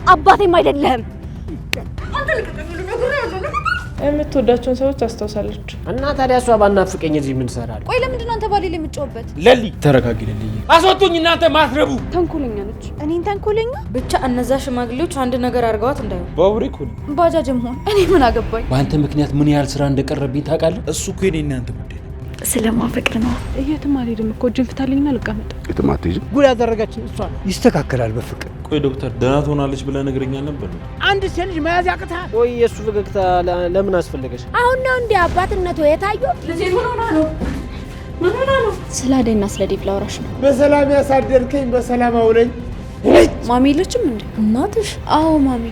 አባቴም አይደለም። አንተ ልቀቀኝ ነገር ያለው የምትወዳቸውን ሰዎች አስተውሳለች እና ታዲያ እሷ ባናፍቀኝ እዚህ ምን ሰራለሁ? ቆይ ለምንድን ነው አንተ ባሌ ላይ የምትጮህበት? ለሊ ተረጋጊ። ለሊ አስወጡኝ እናንተ ማትረቡ። ተንኮለኛ ነች። እኔን ተንኮለኛ? ብቻ እነዛ ሽማግሌዎች አንድ ነገር አድርገዋት እንዳይሆን። ባቡሬ እኮ ባጃጅም ሆን እኔ ምን አገባኝ? በአንተ ምክንያት ምን ያህል ስራ እንደቀረብኝ ታውቃለህ? እሱ እኮ የኔ እናንተ ጉዳይ ነው። ስለማፈቅር ነው። የትም አልሄድም እኮ እጅን ፍታልኝና ልቀመጥ። የትም አትሄጂም። ጉድ ያደረጋችን እሷ ነው። ይስተካከላል በፍቅር። ቆይ ዶክተር ደህና ትሆናለች ብለህ ነግረኛል ነበር። አንድ ሴት ልጅ መያዝ ያቅታል ወይ? የእሱ ፈገግታ ለምን አስፈለገሽ? አሁን ነው እንደ አባትነቱ የታየው? ልጄ ምን ሆና ነው? ምን ሆና ነው? ስለ አደይና ስለ ዴቭ ላውራሽ ነው። በሰላም ያሳደርከኝ በሰላም አውለኝ። ማሚ የለችም እንዴ? እናትሽ? አዎ ማሚ።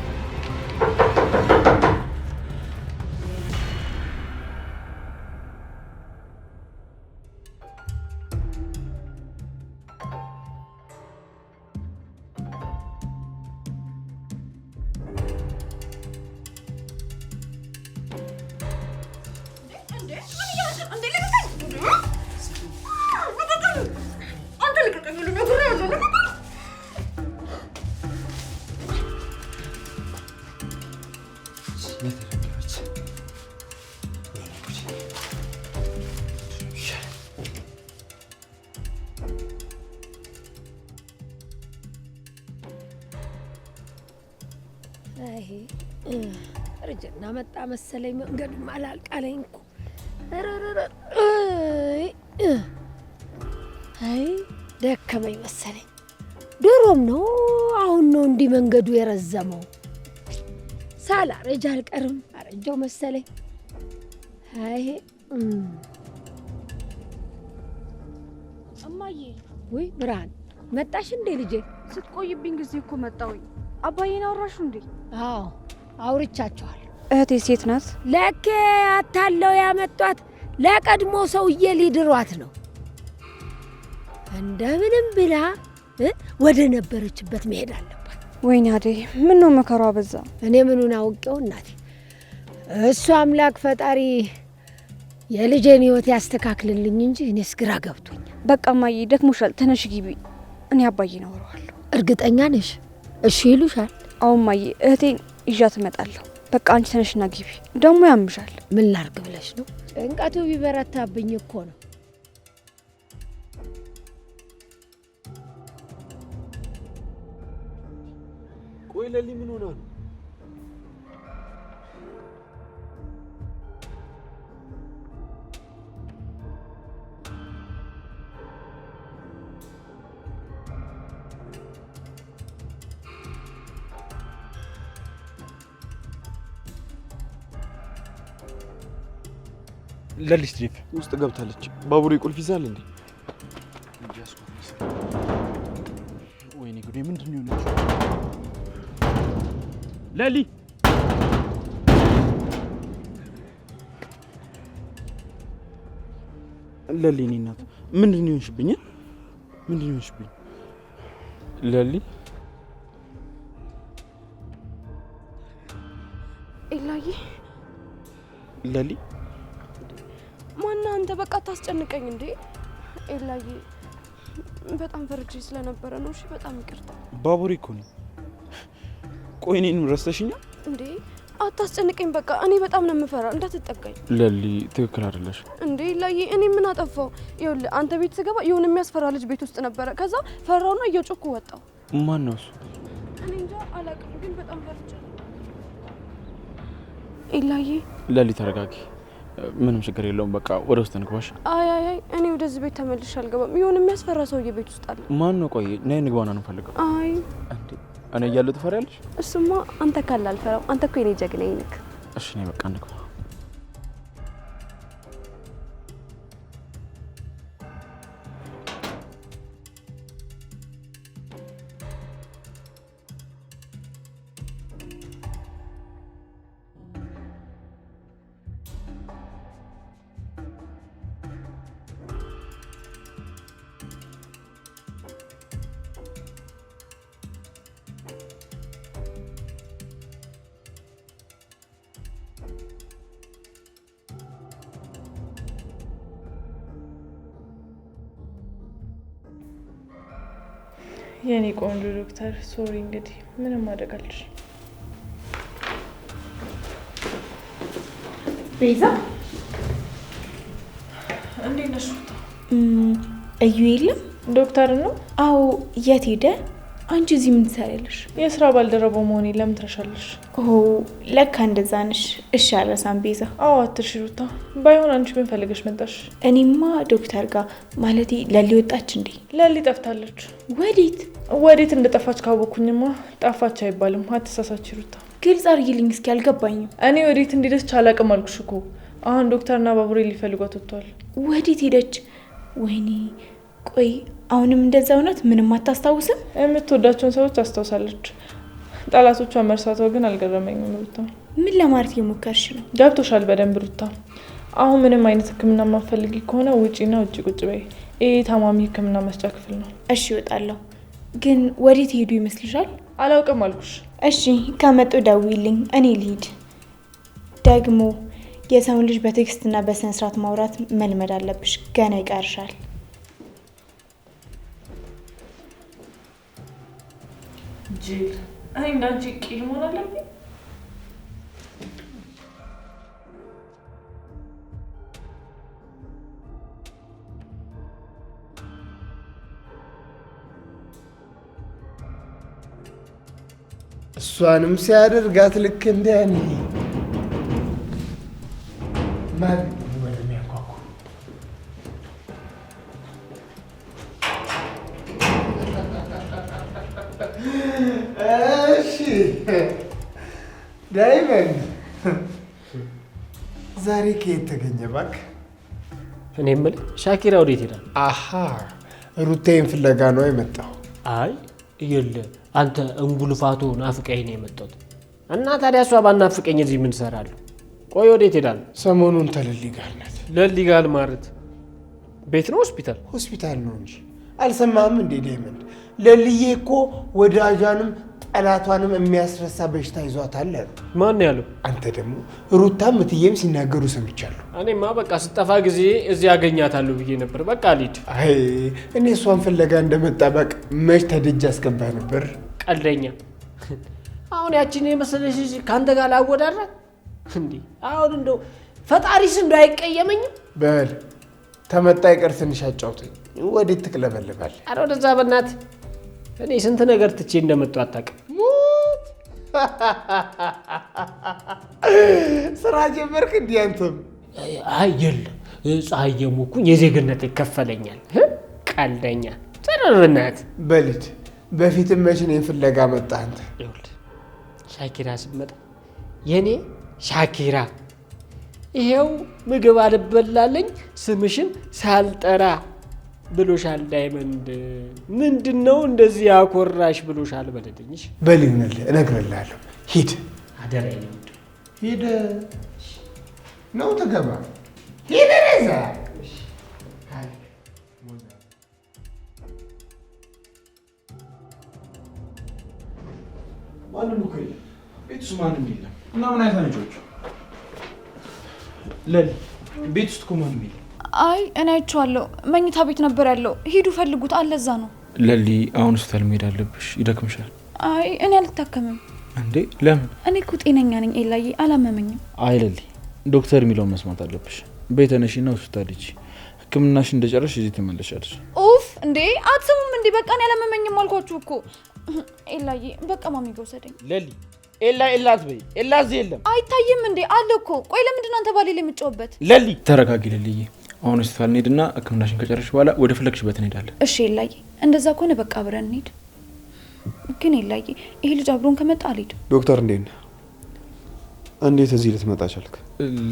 እርጅና መጣ መሰለኝ። መንገዱም አላልቃለኝ እኮ። አይ ደከመኝ መሰለኝ። ድሮም ነው አሁን ነው እንዲህ መንገዱ የረዘመው። ሳላረጅ አልቀርም። አረጀው መሰለኝ። አይ እማዬ። ወይ ብርሃን መጣሽ እንዴ ልጄ? ስትቆይብኝ ጊዜ እኮ መጣሁኝ። አባዬን አወራሹ እንዴ? አዎ አውርቻቸዋል። እህቴ ሴት ናት። ለኬ አታለው ያመጧት ለቀድሞ ሰውዬ ሊድሯት ነው። እንደምንም ብላ ወደ ነበረችበት መሄድ አለባት። ወይኔ አደይ ምን ነው መከሯ በዛ። እኔ ምኑን አውቄው እናቴ። እሱ አምላክ ፈጣሪ የልጄን ህይወት ያስተካክልልኝ እንጂ እኔስ ግራ ገብቶኛል። በቃ እማዬ ደክሞሻል፣ ተነሽ ግቢ። እኔ አባዬን አወራዋለሁ። እርግጠኛ ነሽ እሺ ይሉሻል? አዎ እማዬ፣ እህቴን ይዣት እመጣለሁ። በቃ አንቺ ተነሽና ግቢ። ደግሞ ያምሻል። ምን ላርግ ብለሽ ነው? ጭንቀቱ ቢበረታብኝ እኮ ነው። ቆይ ለሊ ምን ሆና ነው? ለሊስ ዴቭ ውስጥ ገብታለች። ባቡሬ ቁልፍ ይዛል እንዴ? ወይኔ ጉዴ! ምንድን ነው የሆነችው? ለሊ ለሊ እኔ እናት ምንድን ነው የሆንሽብኝ? ምንድን ነው የሆንሽብኝ? ለሊ ኤላዬ ለሊ ማና አንተ በቃ ታስጨንቀኝ እንዴ? ኤላዬ በጣም ፈርጄ ስለነበረ ነው። እሺ በጣም ይቅርታ። ባቡሬ እኮ ነው። ቆይ እኔን ረስተሽኛል እንዴ? አታስጨንቀኝ በቃ። እኔ በጣም ነው የምፈራ፣ እንዳትጠጋኝ። ለሊ ትክክል አይደለሽ እንዴ ኤላዬ፣ እኔ ምን አጠፋው? ይኸውልህ አንተ ቤት ስገባ የሆነ የሚያስፈራ ልጅ ቤት ውስጥ ነበረ። ከዛ ፈራውና እየጮኩ ወጣው። ማን ነው እሱ? እኔ እንጃ አላውቅም፣ ግን በጣም ፈርቻለሁ። ኤላዬ ለሊ ተረጋጊ። ምንም ችግር የለውም። በቃ ወደ ውስጥ እንግባሽ። አይ እኔ ወደዚህ ቤት ተመልሼ አልገባም። የሆነ የሚያስፈራ ሰውዬ ቤት ውስጥ አለ። ማን ነው? ቆይ ነይ እንግባና ነው ፈልገው። አይ እንዴ እኔ እያለሁ ትፈሪያለሽ? እሱማ አንተ ካለ አልፈራም። አንተ እኮ የኔ ጀግናዬ ነህ። እሺ ነይ በቃ እንግባ። የኔ ቆንጆ ዶክተር ሶሪ እንግዲህ ምንም ማድረግ አልችልም። ቤዛ እንዴት ነሽ? እዩ የለም? ዶክተር ነው? አዎ የት ሄደ? አንቺ እዚህ ምን ትሰሪያለሽ? የስራ ባልደረባው መሆኔ ለምን ትረሻለሽ? ለካ እንደዛ ነሽ። እሺ አልረሳም ቤዛ። አዎ አትርሺ ሩታ። ባይሆን አንቺ ምን ፈልገሽ መጣሽ? እኔማ ዶክተር ጋር ማለቴ ለሊ ወጣች እንዴ? ለሊ ጠፍታለች። ወዴት እንደጠፋች ካወኩኝማ ጠፋች አይባልም። አትሳሳች ሩታ። ግልጽ አድርጊልኝ እስኪ አልገባኝም። እኔ ወዴት እንደሄደች አላውቅም አልኩሽ እኮ። አሁን ዶክተርና ባቡሬ ሊፈልጓት ወጥቷል። ወዴት ሄደች? ወይኔ ቆይ አሁንም እንደዛው ናት? ምንም አታስታውስም? የምትወዳቸውን ሰዎች አስታውሳለች። ጠላቶቿን መርሳቷ ግን አልገረመኝም ሩታ። ምን ለማለት እየሞከርሽ ነው? ገብቶሻል በደንብ ሩታ። አሁን ምንም አይነት ሕክምና ማፈልጊ ከሆነ ውጪና ውጪ ቁጭ በይ። ይሄ ታማሚ ሕክምና መስጫ ክፍል ነው። እሺ እወጣለሁ። ግን ወዴት ሄዱ ይመስልሻል? አላውቅም አልኩሽ። እሺ ከመጡ ደውይልኝ፣ እኔ ልሂድ። ደግሞ የሰውን ልጅ በቴክስትና በስነ ስርዓት ማውራት መልመድ አለብሽ። ገና ይቀርሻል። ጅል እኔ እንዳንቺ ቂል መሆን አለብኝ? እሷንም ሲያደርጋት ልክ እንደ እኔ ማለት ወደ ሚያንኳኩ እሺ ዳይመንድ ዛሬ ከየት ተገኘ እባክህ? እኔ የምልህ ሻኪራ ወዴት ሄዳል? አሃ ሩታዬን ፍለጋ ነው የመጣው። አይ የለ አንተ እንጉልፋቱ ናፍቀኝ ነው የመጣሁት። እና ታዲያ እሷ ባናፍቀኝ እዚህ ምን እሰራለሁ? ቆይ ወዴት ሄዳል? ሰሞኑን ተለሊ ጋር ናት። ለሊ ጋር ማለት ቤት ነው ሆስፒታል? ሆስፒታል ነው እንጂ አልሰማህም እንዴ ዳይመንድ? ለልዬ እኮ ወዳጇንም ጠላቷንም የሚያስረሳ በሽታ ይዟታል አሉ። ማን ያለው? አንተ ደግሞ ሩታም እትዬም ሲናገሩ ሰምቻለሁ። እኔማ በቃ ስጠፋ ጊዜ እዚህ አገኛታለሁ ብዬ ነበር። በቃ ልሂድ። አይ እኔ እሷን ፍለጋ እንደመጣበቅ መች ተደጅ አስገባ ነበር። ቀልደኛ። አሁን ያቺን የመሰለሽ ከአንተ ጋር ላወዳድራት እንዴ? አሁን እንደው ፈጣሪስ እንደው አይቀየመኝም? በል ተመጣ ይቀር ትንሽ አጫውተኝ። ወዴት ትቅለበልባለህ? ኧረ ወደዛ በእናትህ። እኔ ስንት ነገር ትቼ እንደመጣሁ አታውቅም። ስራ ጀመርክ እንዲህ አንተም? አይ የለም ፀሐይ የሞኩኝ የዜግነት ይከፈለኛል። ቀልደኛ ጥርርነት። በልድ በፊትም መች እኔን ፍለጋ መጣህ አንተ? ይኸውልህ ሻኪራ ስትመጣ የኔ ሻኪራ ይሄው ምግብ አልበላለኝ ስምሽን ሳልጠራ ብሎሻል ዳይመንድ። ምንድነው እንደዚህ ያኮራሽ ብሎሻል በለልኝሽ። በልንል እነግርልሃለሁ። ሂድ አደራ ነው። ሂድ ነው ተገባ። ሂድ ረዛ ማንም እኮ የለም ቤት ውስጥ ማንም የለም። እና ምን አይነት ልጆቹ ለሊ ቤት ውስጥ እኮ ማንም የለም። አይ እኔ አይቼዋለሁ። መኝታ ቤት ነበር ያለው። ሂዱ ፈልጉት አለ። እዛ ነው። ለሊ አሁን ሆስፒታል መሄድ አለብሽ፣ ይደክምሻል። አይ እኔ አልታከምም። እንዴ ለምን? እኔ እኮ ጤነኛ ነኝ ኤላዬ፣ አላመመኝም። አይ ለሊ ዶክተር የሚለውን መስማት አለብሽ። ቤት ተነሺና ሆስፒታል ሂጂ። ሕክምናሽ እንደጨረስሽ እዚህ ትመለሻለሽ። ኡፍ እንዴ አትሰሙም እንዴ? በቃ እኔ አላመመኝም አልኳችሁ እኮ ኤላዬ። በቃ ማሚ ጋር ወሰደኝ። ለሊ ኤላ አትበይ። ኤላ እዚህ የለም። አይታይም እንዴ? አለ እኮ። ቆይ ለምንድን ነው አንተ ባሌ ላይ የምትጫወበት? ለሊ ተረጋጊ። ለልዬ አሁን ሆስፒታል እንሂድና ሕክምናሽን ከጨረስሽ በኋላ ወደ ፈለግሽበት እንሄዳለን። እሺ ኤላዬ፣ እንደዛ ከሆነ በቃ አብረን እንሂድ። ግን ኤላዬ ይሄ ልጅ አብሮን ከመጣ አልሄድም። ዶክተር እንዴት ነህ? እንዴት እዚህ ልትመጣ ቻልክ?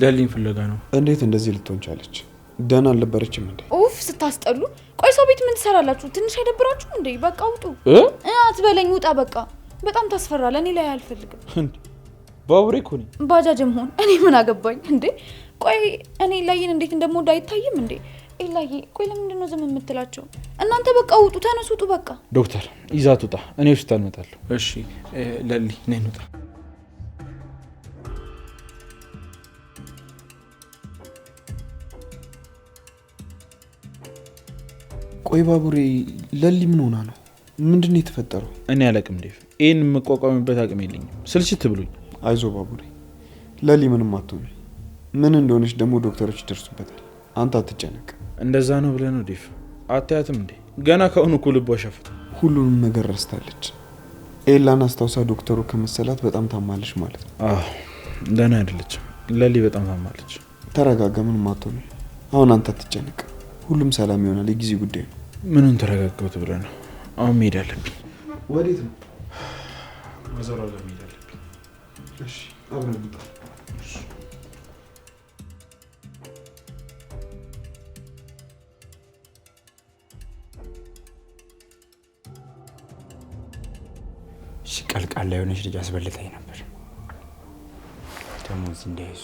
ለሊን ፍለጋ ነው። እንዴት እንደዚህ ልትሆን ቻለች? ደህና አልነበረችም እንዴ? ኡፍ ስታስጠሉ። ቆይ ሰው ቤት ምን ትሰራላችሁ? ትንሽ አይደብራችሁም እንዴ? በቃ ውጡ። አትበለኝ፣ ውጣ በቃ። በጣም ታስፈራለህ። እኔ ላይ አልፈልግም። እንዴ ባቡሬ እኮ ነኝ። ባጃጅም ሆን እኔ ምን አገባኝ እንዴ? ቆይ እኔ ኤላዬን እንዴት እንደምወድ አይታይም እንዴ? ኤላዬ ቆይ ለምንድን ነው ዝም የምትላቸው? እናንተ በቃ ውጡ፣ ተነሱ፣ ውጡ በቃ። ዶክተር ይዛት ውጣ፣ እኔ ሆስፒታል እመጣለሁ። እሺ ለሊ ነይ እንውጣ። ቆይ ባቡሬ ለሊ ምን ሆና ነው? ምንድነው የተፈጠረው? እኔ አላቅም ዴቭ። ይሄን መቋቋምበት አቅም የለኝም። ስልችት ብሎኝ። አይዞ ባቡሬ፣ ለሊ ምንም አትሆን። ምን እንደሆነች ደግሞ ዶክተሮች ይደርሱበታል። አንተ አትጨነቅ። እንደዛ ነው ብለህ ነው ዴቭ? አታያትም እንዴ? ገና ከአሁኑ እኮ ልቧ ሸፍት። ሁሉንም ነገር ረስታለች። ኤላን አስታውሳ ዶክተሩ ከመሰላት በጣም ታማለች ማለት ነው። አዎ ደህና አይደለችም። ለሊ በጣም ታማለች። ተረጋጋ፣ ምንም አትሆን። አሁን አንተ አትጨነቅ። ሁሉም ሰላም ይሆናል። የጊዜ ጉዳይ ነው። ምኑን ተረጋጋሁት ብለህ ነው? አሁን መሄድ አለብኝ። ወዴት ነው? ማዘሯ ጋር መሄድ አለብኝ። እሺ አብረን እንጣ። ቀልቃላ የሆነች ልጅ አስበልታኝ ነበር። ደግሞ እዚህ እንዳይዙ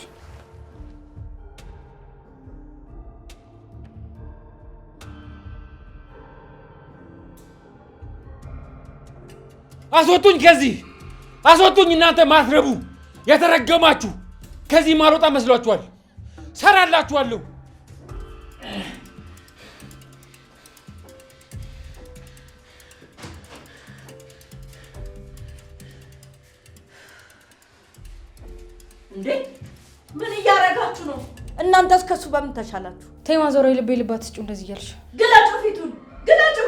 አስወጡኝ! ከዚህ አስወጡኝ! እናንተ ማትረቡ የተረገማችሁ! ከዚህ ማልወጣ መስሏችኋል? ሰራላችኋለሁ! እንዴ ምን እያረጋችሁ ነው? እናንተስ ከሱ በምን ተሻላችሁ? ተይ ማዘሯ፣ የልቤ ልባት ስጪው እንደዚህ እያልሽ ግለጩ፣ ፊቱን ግለጩ።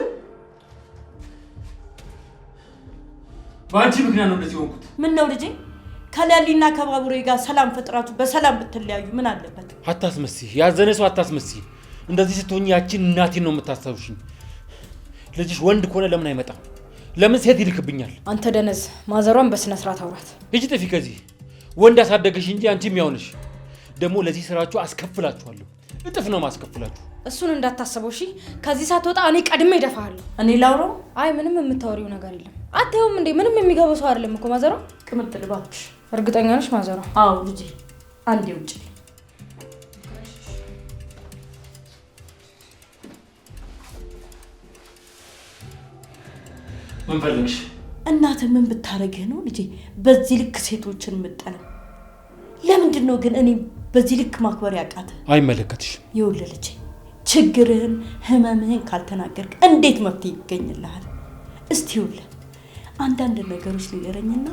በአንቺ ምክንያት ነው እንደዚህ ሆንኩት። ምን ነው ልጄ? ከለሊና ከባቡሬ ጋር ሰላም ፈጥራችሁ በሰላም ብትለያዩ ምን አለበት? አታስመስይ፣ ያዘነ ሰው አታስመስይ። እንደዚህ ስትሆኚ ያቺን እናቴን ነው የምታስታውሽኝ። ልጅሽ ወንድ ከሆነ ለምን አይመጣም? ለምን ሴት ይልክብኛል? አንተ ደነዝ፣ ማዘሯን በስነ ስርዓት አውራት። ሂጂ ጥፊ ከዚህ። ወንድ አሳደገሽ እንጂ አንቺም ያውንሽ። ደግሞ ለዚህ ስራችሁ አስከፍላችኋለሁ። እጥፍ ነው ማስከፍላችሁ። እሱን እንዳታስበው እሺ። ከዚህ ሳትወጣ እኔ ቀድሜ እደፋሃለሁ። እኔ ላውራው? አይ ምንም የምታወሪው ነገር የለም። አታየውም እንዴ? ምንም የሚገባው ሰው አይደለም እኮ ማዘሯ። ቅምጥል እባክሽ። እርግጠኛ ነሽ ማዘሯ? አዎ ልጄ፣ አንዴ ውጭ። ምን ፈልግሽ? እናትህ ምን ብታረግህ ነው ልጄ በዚህ ልክ ሴቶችን የምጠላው? ለምንድን ነው ግን እኔ በዚህ ልክ ማክበር ያቃተህ? አይመለከትሽም። ይኸውልህ ልጄ፣ ችግርህን ህመምህን ካልተናገርክ እንዴት መፍትሄ ይገኝልሃል? እስቲ ይኸውልህ አንዳንድ ነገሮች ንገረኝና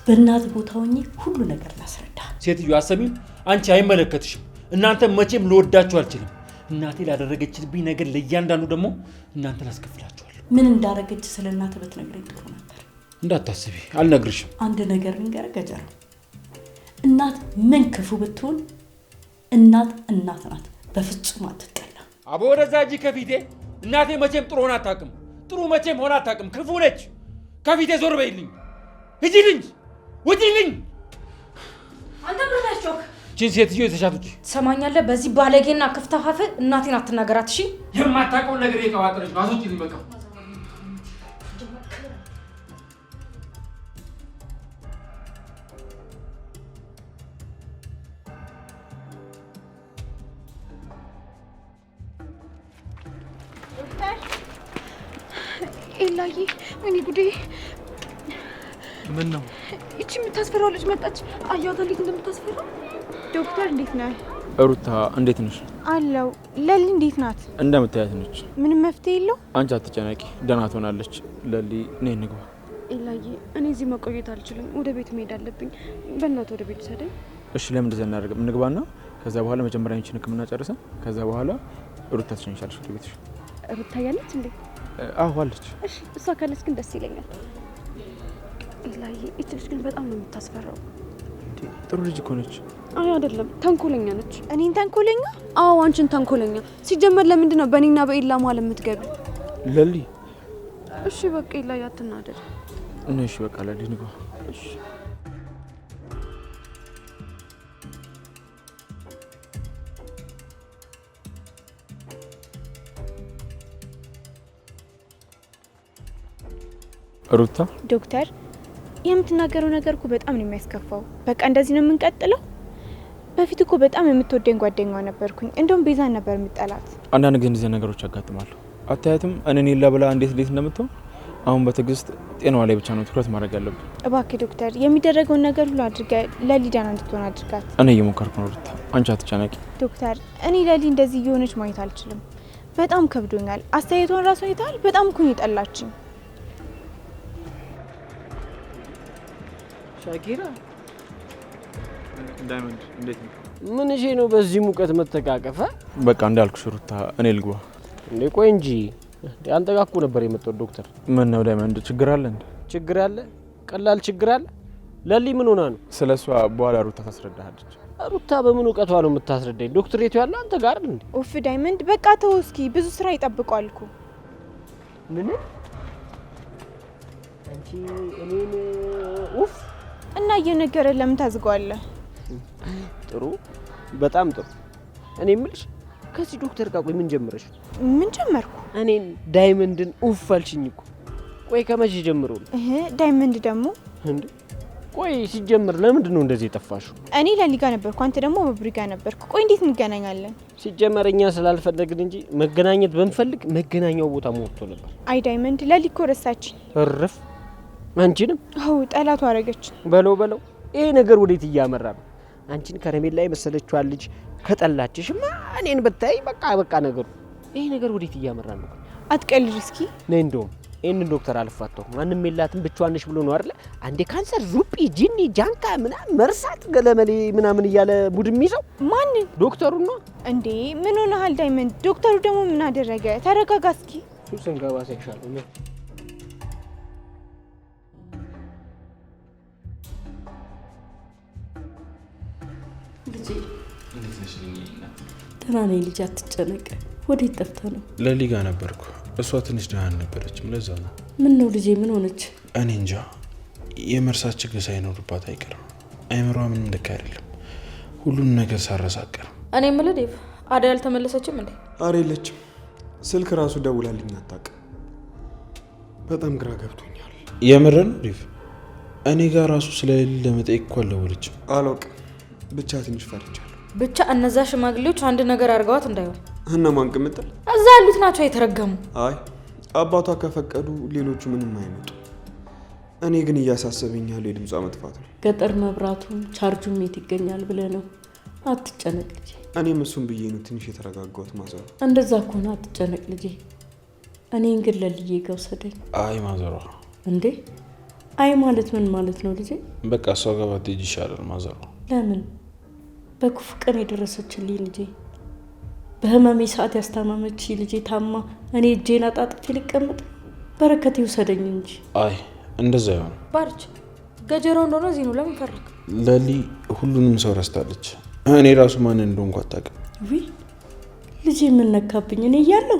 በእናትህ ቦታ ሆኜ ሁሉ ነገር ላስረዳ። ሴትዮ አሰሚም፣ አንቺ አይመለከትሽም። እናንተ መቼም ልወዳችሁ አልችልም። እናቴ ላደረገችልብኝ ነገር ለእያንዳንዱ ደግሞ እናንተን አስከፍላችኋለሁ። ምን እንዳረገች ስለ እናትህ ብትነግረኝ ጥሩ ነበር። እንዳታስቢ፣ አልነግርሽም። አንድ ነገር ልንገርህ ገጀራ፣ እናት ምን ክፉ ብትሆን እናት እናት ናት፣ በፍጹም አትጠላም። አቦ ወደዛ እጂ ከፊቴ። እናቴ መቼም ጥሩ ሆና አታውቅም። ጥሩ መቼም ሆና አታውቅም። ክፉ ነች። ከፊቴ ዞር በይልኝ። ሂጂልኝ፣ ውጪልኝ። አንተ ምን ነሽክ? ቺን ሴትዮ የተሻቱች ትሰማኛለህ? በዚህ ባለጌና ክፍታፋፍ እናቴን አትናገራት እሺ። የማታውቀውን ነገር የቀባጠረች ነው። አስወጪልኝ በቃ። ኤላዬ፣ እኔ ጉዴ! ምን ነው? እቺ የምታስፈራው ልጅ መጣች። አያታ እንዴት እንደምታስፈራ። ዶክተር እንዴት ነህ? ሩታ እንዴት ነሽ? አለው። ለሊ እንዴት ናት? እንደምታያት ነች። ምንም መፍትሄ የለው? አንቺ አትጨነቂ፣ ደህና ትሆናለች። ለሊ ነይ እንግባ። ኤላዬ፣ እኔ እዚህ መቆየት አልችልም። ወደ ቤት መሄድ አለብኝ። በእናትህ ወደ ቤት ሰደኝ። እሺ፣ ለምን እንደዛ እናደርግም? እንግባና ከዛ በኋላ መጀመሪያ አንቺን ሕክምና ጨርሰን ከዛ በኋላ ሩታ ትሸኝሻለሽ ወደ ቤትሽ። ሩታ ያለች እንዴ? አዎ አለች። እሺ፣ እሷ ካለች ግን ደስ ይለኛል። ኤላዬ፣ እቺ ልጅ ግን በጣም ነው የምታስፈራው። ጥሩ ልጅ እኮ ነች። አይ አይደለም፣ ተንኮለኛ ነች። እኔን ተንኮለኛ? አዎ አንቺን ተንኮለኛ። ሲጀመር ለምንድን ነው በእኔና በኤላ መሀል የምትገቢ? ለሊ እሺ በቃ ኤላዬ አትናደድ። እሺ በቃ ለሊ እንግባ። እሺ ሩታ። ዶክተር የምትናገረው ነገር እኮ በጣም ነው የሚያስከፋው። በቃ እንደዚህ ነው የምንቀጥለው? በፊት እኮ በጣም የምትወደኝ ጓደኛዋ ነበርኩኝ። እንደውም ቤዛን ነበር የምጠላት። አንዳንድ ጊዜ እንደዚህ ነገሮች ያጋጥማሉ። አታያትም? እኔን የላ ብላ እንዴት እንደምትሆን። አሁን በትዕግስት ጤናዋ ላይ ብቻ ነው ትኩረት ማድረግ ያለብን። እባክህ ዶክተር የሚደረገውን ነገር ሁሉ አድርገህ ለሊ ደህና እንድትሆን አድርጋት። እኔ እየሞከርኩ ነው ሩታ፣ አንቺ አትጨነቂ። ዶክተር እኔ ለሊ እንደዚህ እየሆነች ማየት አልችልም። በጣም ከብዶኛል። አስተያየቷን ራሱ አይተሃል? በጣም እኮ ነው የጠላችኝ። ሻኪራ ዳይመንድ እንዴት ነው? ምን እሺ ነው በዚህ ሙቀት መተቃቀፈ? በቃ እንዳልኩሽ ሩታ እኔ ልግባ። እንዴ ቆይ እንጂ አንተ ጋር እኮ ነበር የመጣው ዶክተር። ምን ነው ዳይመንድ ችግር አለ እንዴ? ችግር አለ? ቀላል ችግር አለ? ለሊ ምን ሆና ነው? ስለሷ በኋላ ሩታ ታስረዳሃለች። ሩታ በምን እውቀቷ ነው የምታስረዳኝ? ዶክተሬቱ ያለው አንተ ጋር እንዴ? ኡፍ ዳይመንድ በቃ ተው እስኪ፣ ብዙ ስራ ይጠብቃል እኮ። ምን አንቺ እኔን ኡፍ እና እየነገረ ለምን ታዝገዋለህ? ጥሩ በጣም ጥሩ። እኔ የምልሽ ከዚህ ዶክተር ጋር ቆይ ምን ጀመረሽ? ምን ጀመርኩ? እኔን ዳይመንድን ኡፍ አልሽኝ እኮ። ቆይ ከመቼ ጀምሮ ነው? ዳይመንድ ደግሞ እንዴ ቆይ ሲጀምር ለምንድን ነው እንደዚህ የጠፋሽው? እኔ ለሊ ጋር ነበርኩ፣ አንተ ደግሞ በብሪ ጋር ነበርኩ። ቆይ እንዴት እንገናኛለን? ሲጀመር እኛ ስላልፈለግን እንጂ መገናኘት ብንፈልግ መገናኛው ቦታ ሞልቶ ነበር። አይ ዳይመንድ ለሊ እኮ ረሳችኝ። እርፍ አንቺንም? አው ጠላቱ አረገች። በለው በለው። ይሄ ነገር ወዴት እያመራ ነው? አንቺን ከረሜላ የመሰለችው ልጅ ከጠላችሽማ እኔን ብታይ በቃ ነገሩ። ይሄ ነገር ወዴት እያመራ ነው? አትቀልድ እስኪ። ነይ እንደውም ይሄንን ዶክተር አልፋታው ማንንም የላትም ብቻዋን ነሽ ብሎ ነው አይደል? አንዴ ካንሰር፣ ዙጲ፣ ጂኒ፣ ጃንካ ምናምን መርሳት ገለመሌ ምናምን እያለ ቡድን ይዘው ማን? ዶክተሩ ነው እንዴ። ምን ሆነሃል ዳይመንድ? ዶክተሩ ደግሞ ምን አደረገ? ተረጋጋ እስኪ። ሱሰን ጋባ ሰክሻሉ ነው ልጄ። ደህና ነኝ ልጄ፣ አትጨነቅ። ወዴት ጠፍተህ ነው? ለሊ ጋር ነበርኩ። እሷ ትንሽ ደህና አልነበረችም፣ ለዛ ነው። ምን ነው ልጄ? ምን ሆነች? እኔ እንጃ። የመርሳት ችግር ሳይኖርባት አይቀርም። አይምሯ ምንም ልክ አይደለም። ሁሉን ነገር ሳረሳቀር። እኔ የምልህ ዴቭ፣ አዳይ አልተመለሰችም እንዴ? ኧረ የለችም። ስልክ ራሱ ደውላልኝ አታውቅም። በጣም ግራ ገብቶኛል። የምርን ዴቭ፣ እኔ ጋር ራሱ ስለሌለ ለመጠየቅ እኮ አልደወለችም። አላውቅም፣ ብቻ ትንሽ ፈርቻለሁ። ብቻ እነዛ ሽማግሌዎች አንድ ነገር አድርገዋት እንዳይሆን። እነማን ቅምጥል? እዛ ያሉት ናቸው የተረገሙ። አይ አባቷ ከፈቀዱ ሌሎቹ ምንም አይመጡ። እኔ ግን እያሳሰበኝ ያለው የድምጿ መጥፋት ነው። ገጠር መብራቱም ቻርጁም የት ይገኛል ብለህ ነው? አትጨነቅ ልጄ። እኔም እሱን ብዬ ነው ትንሽ የተረጋጋሁት ማዘሯ። እንደዛ ከሆነ አትጨነቅ ልጄ። እኔን ግን ለልዬ ጋር ውሰደኝ። አይ ማዘሯ። እንዴ አይ ማለት ምን ማለት ነው ልጄ? በቃ እሷ ጋር ባትሄጂ ይሻላል ማዘሯ። ለምን? በክፉ ቀን የደረሰችልኝ ልጄ፣ በህመሜ ሰዓት ያስታመመች ልጄ ታማ እኔ እጄን አጣጥፌ ልቀመጥ? በረከት ይውሰደኝ እንጂ። አይ እንደዛ ይሆን ባርች ገጀራው እንደሆነ እዚህ ነው። ለምን ፈረክ? ለሊ ሁሉንም ሰው ረስታለች። እኔ ራሱ ማን እንደሆንኩ አታውቅም። ውይ ልጄ ምን ነካብኝ? እኔ እያለሁ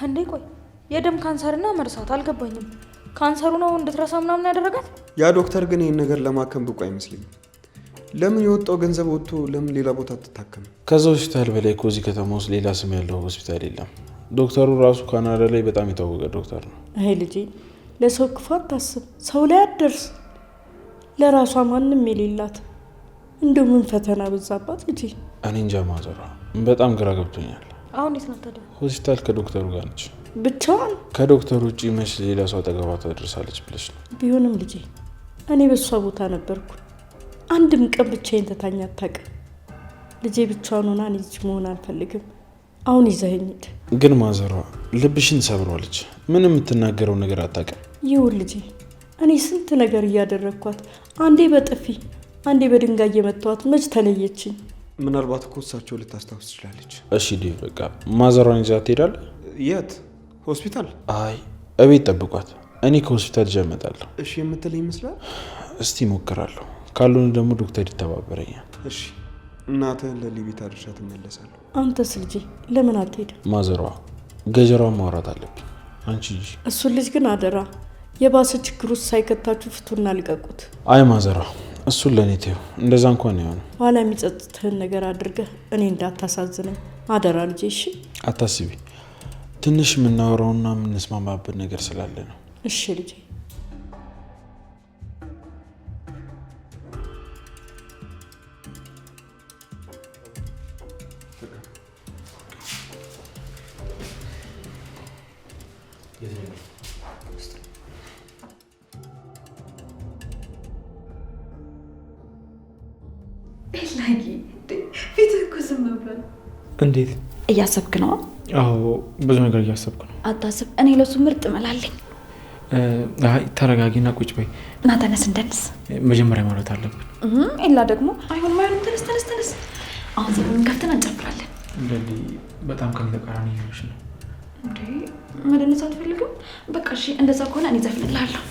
እንዴ? ቆይ የደም ካንሰርና መርሳት አልገባኝም። ካንሰሩ ነው እንድትረሳ ምናምን ያደረጋት? ያ ዶክተር ግን ይህን ነገር ለማከም ብቁ አይመስለኝም። ለምን የወጣው ገንዘብ ወጥቶ ለምን ሌላ ቦታ አትታከም? ከዛ ሆስፒታል በላይ እኮ እዚህ ከተማ ውስጥ ሌላ ስም ያለው ሆስፒታል የለም። ዶክተሩ ራሱ ካናዳ ላይ በጣም የታወቀ ዶክተር ነው። አይ ልጄ ለሰው ክፉ አታስብ፣ ሰው ላይ አትደርስ። ለራሷ ማንም የሌላት እንደው ምን ፈተና በዛባት ልጄ። እኔ እንጃ ማዘሯ፣ በጣም ግራ ገብቶኛል። አሁን የት ናት ታዲያ? ሆስፒታል ከዶክተሩ ጋር ነች። ብቻዋን? ከዶክተሩ ውጭ መች ሌላ ሰው አጠገቧ ትደርሳለች ብለሽ ነው? ቢሆንም ልጄ እኔ በሷ ቦታ ነበርኩ። አንድም ቀን ብቻዬን ተታኛ አታውቅም። ልጄ ብቻዋን ሆና እኔ እዚህ መሆን አልፈልግም። አሁን ይዘኸኝ ሂድ። ግን ማዘሯ ልብሽን ሰብሯለች። ምን የምትናገረው ነገር አታውቅም። ይሁን ልጄ፣ እኔ ስንት ነገር እያደረግኳት፣ አንዴ በጥፊ አንዴ በድንጋይ እየመታኋት መች ተለየችኝ? ምናልባት እኮ እሳቸው ልታስታውስ ትችላለች። እሺ ዴቭ፣ በቃ ማዘሯን ይዛት ትሄዳለህ? የት ሆስፒታል? አይ እቤት ጠብቋት፣ እኔ ከሆስፒታል ይዤ እመጣለሁ። እሺ የምትል ይመስላል። እስቲ ሞክራለሁ፣ ካልሆነ ደግሞ ዶክተር ይተባበረኛል። እሺ እናትህን ለሊቤት አድርሻ ትመለሳለሁ። አንተስ ልጄ ለምን አትሄድም? ማዘሯ ገጀራውን ማውራት አለብኝ። አንቺ እሱን ልጅ ግን አደራ የባሰ ችግር ውስጥ ሳይከታችሁ ፍቱና ልቀቁት። አይ ማዘሯ፣ እሱን ለእኔ ተይው። እንደዛ እንኳን የሆነ ኋላ የሚጸጽትህን ነገር አድርገህ እኔ እንዳታሳዝነኝ አደራ ልጄ። እሺ አታስቢ፣ ትንሽ የምናወራውና የምንስማማበት ነገር ስላለ ነው። እሺ ልጄ። ፊትህ እኮ ዝም ብሏል። እንዴት እያሰብክ ነው? አዎ ብዙ ነገር እያሰብኩ ነው። አታስብ፣ እኔ ለሱ ምርጥ መላለኝ። አይ ተረጋጊና ቁጭ በይ። ና ተነስ፣ እንደንስ። መጀመሪያ ማለት አለብን። ኤላ ደግሞ አይሆንም አይሆንም፣ ተነስ። አሁን ዘፈኑን ከፍተን እንጨፍራለን። ለሊ በጣም ከሚተቃራኒ ይሆንሽ ነው እንዴ? መደነስ አትፈልግም? በቃ እሺ፣ እንደዛ ከሆነ እኔ ዘፍንልሃለሁ።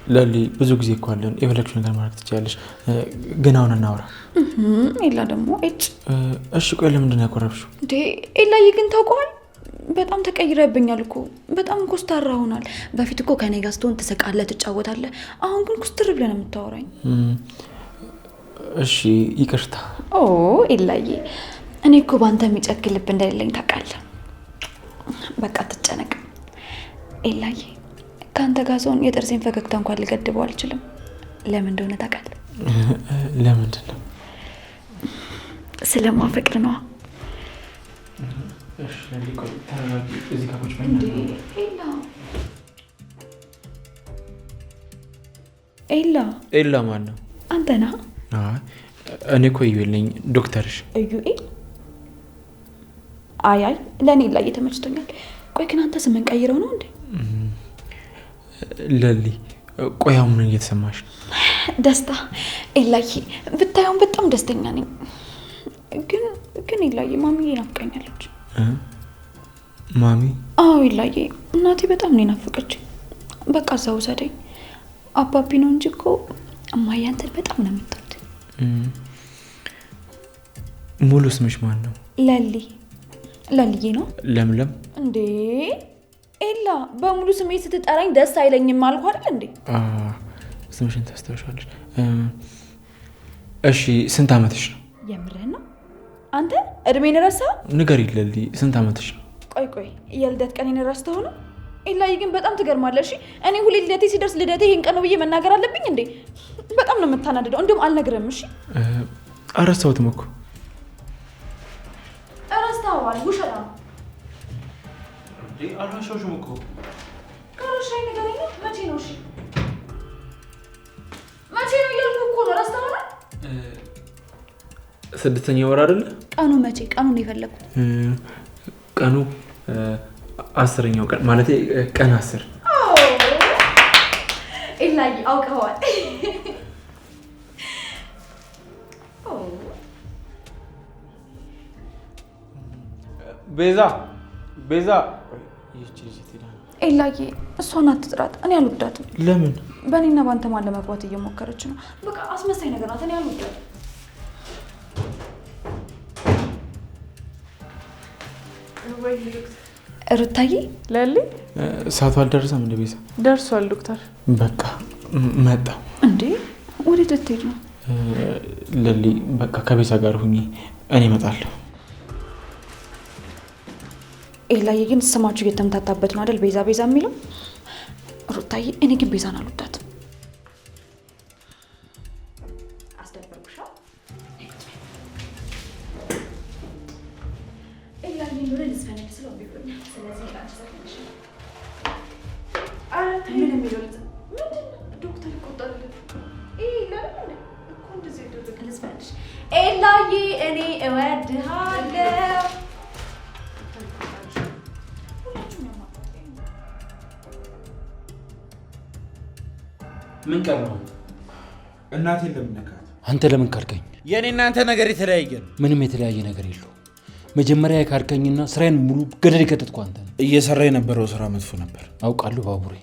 ለሊ ብዙ ጊዜ እኮ አለን፣ የፈለግሽ ነገር ማድረግ ትችያለሽ። ግን አሁን እናውራ። ኤላ ደግሞ እሺ ቆይ ለምንድን ነው ያኮረፍሽው እንዴ? ኤላዬ ግን ታውቀዋል፣ በጣም ተቀይረብኛል እኮ። በጣም ኮስታራ ሆናል። በፊት እኮ ከኔ ጋር ስትሆን ትስቃለህ፣ ትጫወታለህ። አሁን ግን ኩስትር ብለህ ነው የምታወራኝ። እሺ ይቅርታ። ኤላዬ እኔ እኮ ባንተ የሚጨክል ልብ እንደሌለኝ ታውቃለህ። በቃ ትጨነቅ ኤላዬ። ከአንተ ጋር ሰውን የጥርሴን ፈገግታ እንኳን ልገድበው አልችልም። ለምን እንደሆነ ታውቃለህ? ለምንድን ነው? ስለማፈቅር ነዋ። እሺ ለሊ ቆይ ተረጋጊ። እዚህ ጋር ቁጭ በይ። ኤላ ማን ነው? አንተ ነህ? እኔ እኮ እዩኤል ነኝ፣ ዶክተርሽ። እዩኤል? አይ ለእኔ ኤላ ተመችቶኛል። ቆይ ግን አንተ ስምን ቀይረው ነው እንዴ? ለሊ ቆይ አሁን ምን እየተሰማሽ ነው? ደስታ ኤላዬ፣ ብታየውን በጣም ደስተኛ ነኝ። ግን ኤላዬ ማሚዬ ናፍቀኛለች። ማሚ? አዎ ኤላዬ፣ እናቴ በጣም ነው ናፈቀችኝ። በቃ እዛ ውሰደኝ። አባቢ ነው እንጂ እኮ እማዬ አንተን በጣም ነው የምትወድ። ሙሉ ስምሽ ማን ነው? ለልዬ ነው። ለምለም? እንዴ ኤላ፣ በሙሉ ስሜ ስትጠራኝ ደስ አይለኝም አልኩ አይደል እንዴ? ስምሽን ታስታውሻለሽ? እሺ ስንት አመትሽ ነው? የምርህን ነው? አንተ እድሜን ረሳህ? ንገሪኝ ለሊ፣ ስንት አመትሽ ነው? ቆይ የልደት ቀኔን ረስተኸው ነው? ኤላዬ ግን በጣም ትገርማለህ። እሺ እኔ ሁሌ ልደቴ ሲደርስ ልደቴ ይሄን ቀን ነው ብዬ መናገር አለብኝ እንዴ? በጣም ነው የምታናድደው። እንዲሁም አልነግርህም። እሺ አረሳሁትም እኮ። ረስተኸዋል። ውሸታ ነው። አልረሳሁሽም እኮ። ከረሳኸኝ ንገረኝ። መቼ ነው? እሺ መቼ ነው እያልኩህ እኮ ነው። ረስተኸዋል። 6ኛ ወር አይደለ? ቀኑ መቼ? ቀኑን ነው የፈለኩት። ቀኑ 10ኛው ቀን ማለት ቀን 10። ኤላዬ አውቀኸዋል። ቤዛ ኤላዬ እሷን አትጥራት። እኔ አልወዳትም። ለምን? በእኔና በአንተ ማን ለመግባት እየሞከረች ነው። በቃ አስመሳይ ነገር ናት። እኔ አልወዳትም። ሩታዬ? ለሊ ሰዓቱ አልደረሰም እንደ ቤዛ? ደርሷል ዶክተር። በቃ መጣሁ። እንዴ ወዴት ልትሄድ ነው? ለሊ በቃ ከቤዛ ጋር ሁኚ፣ እኔ እመጣለሁ። ኤላዬ ግን ስማችሁ እየተምታታበት ነው አይደል? ቤዛ የሚለው ሩታዬ። እኔ ግን ቤዛን አልወዳትም። አስደበርኩሻ? ኤላዬ ኑረን እስፈነድ ስለው ቢሆን ስለዚህ ምን የሚለው ዶክተር ይቆጣል። ኤላዬ እኔ እወድሃለሁ። ምን ቀር ነው? እናቴን ለምን ነካት? አንተ ለምን ካድከኝ? የኔ እናንተ ነገር የተለያየ ነው። ምንም የተለያየ ነገር የለው። መጀመሪያ የካድከኝና ስራዬን ሙሉ ገደል የከተትኩ አንተ ነህ። እየሰራ የነበረው ስራ መጥፎ ነበር አውቃለሁ ባቡሬ።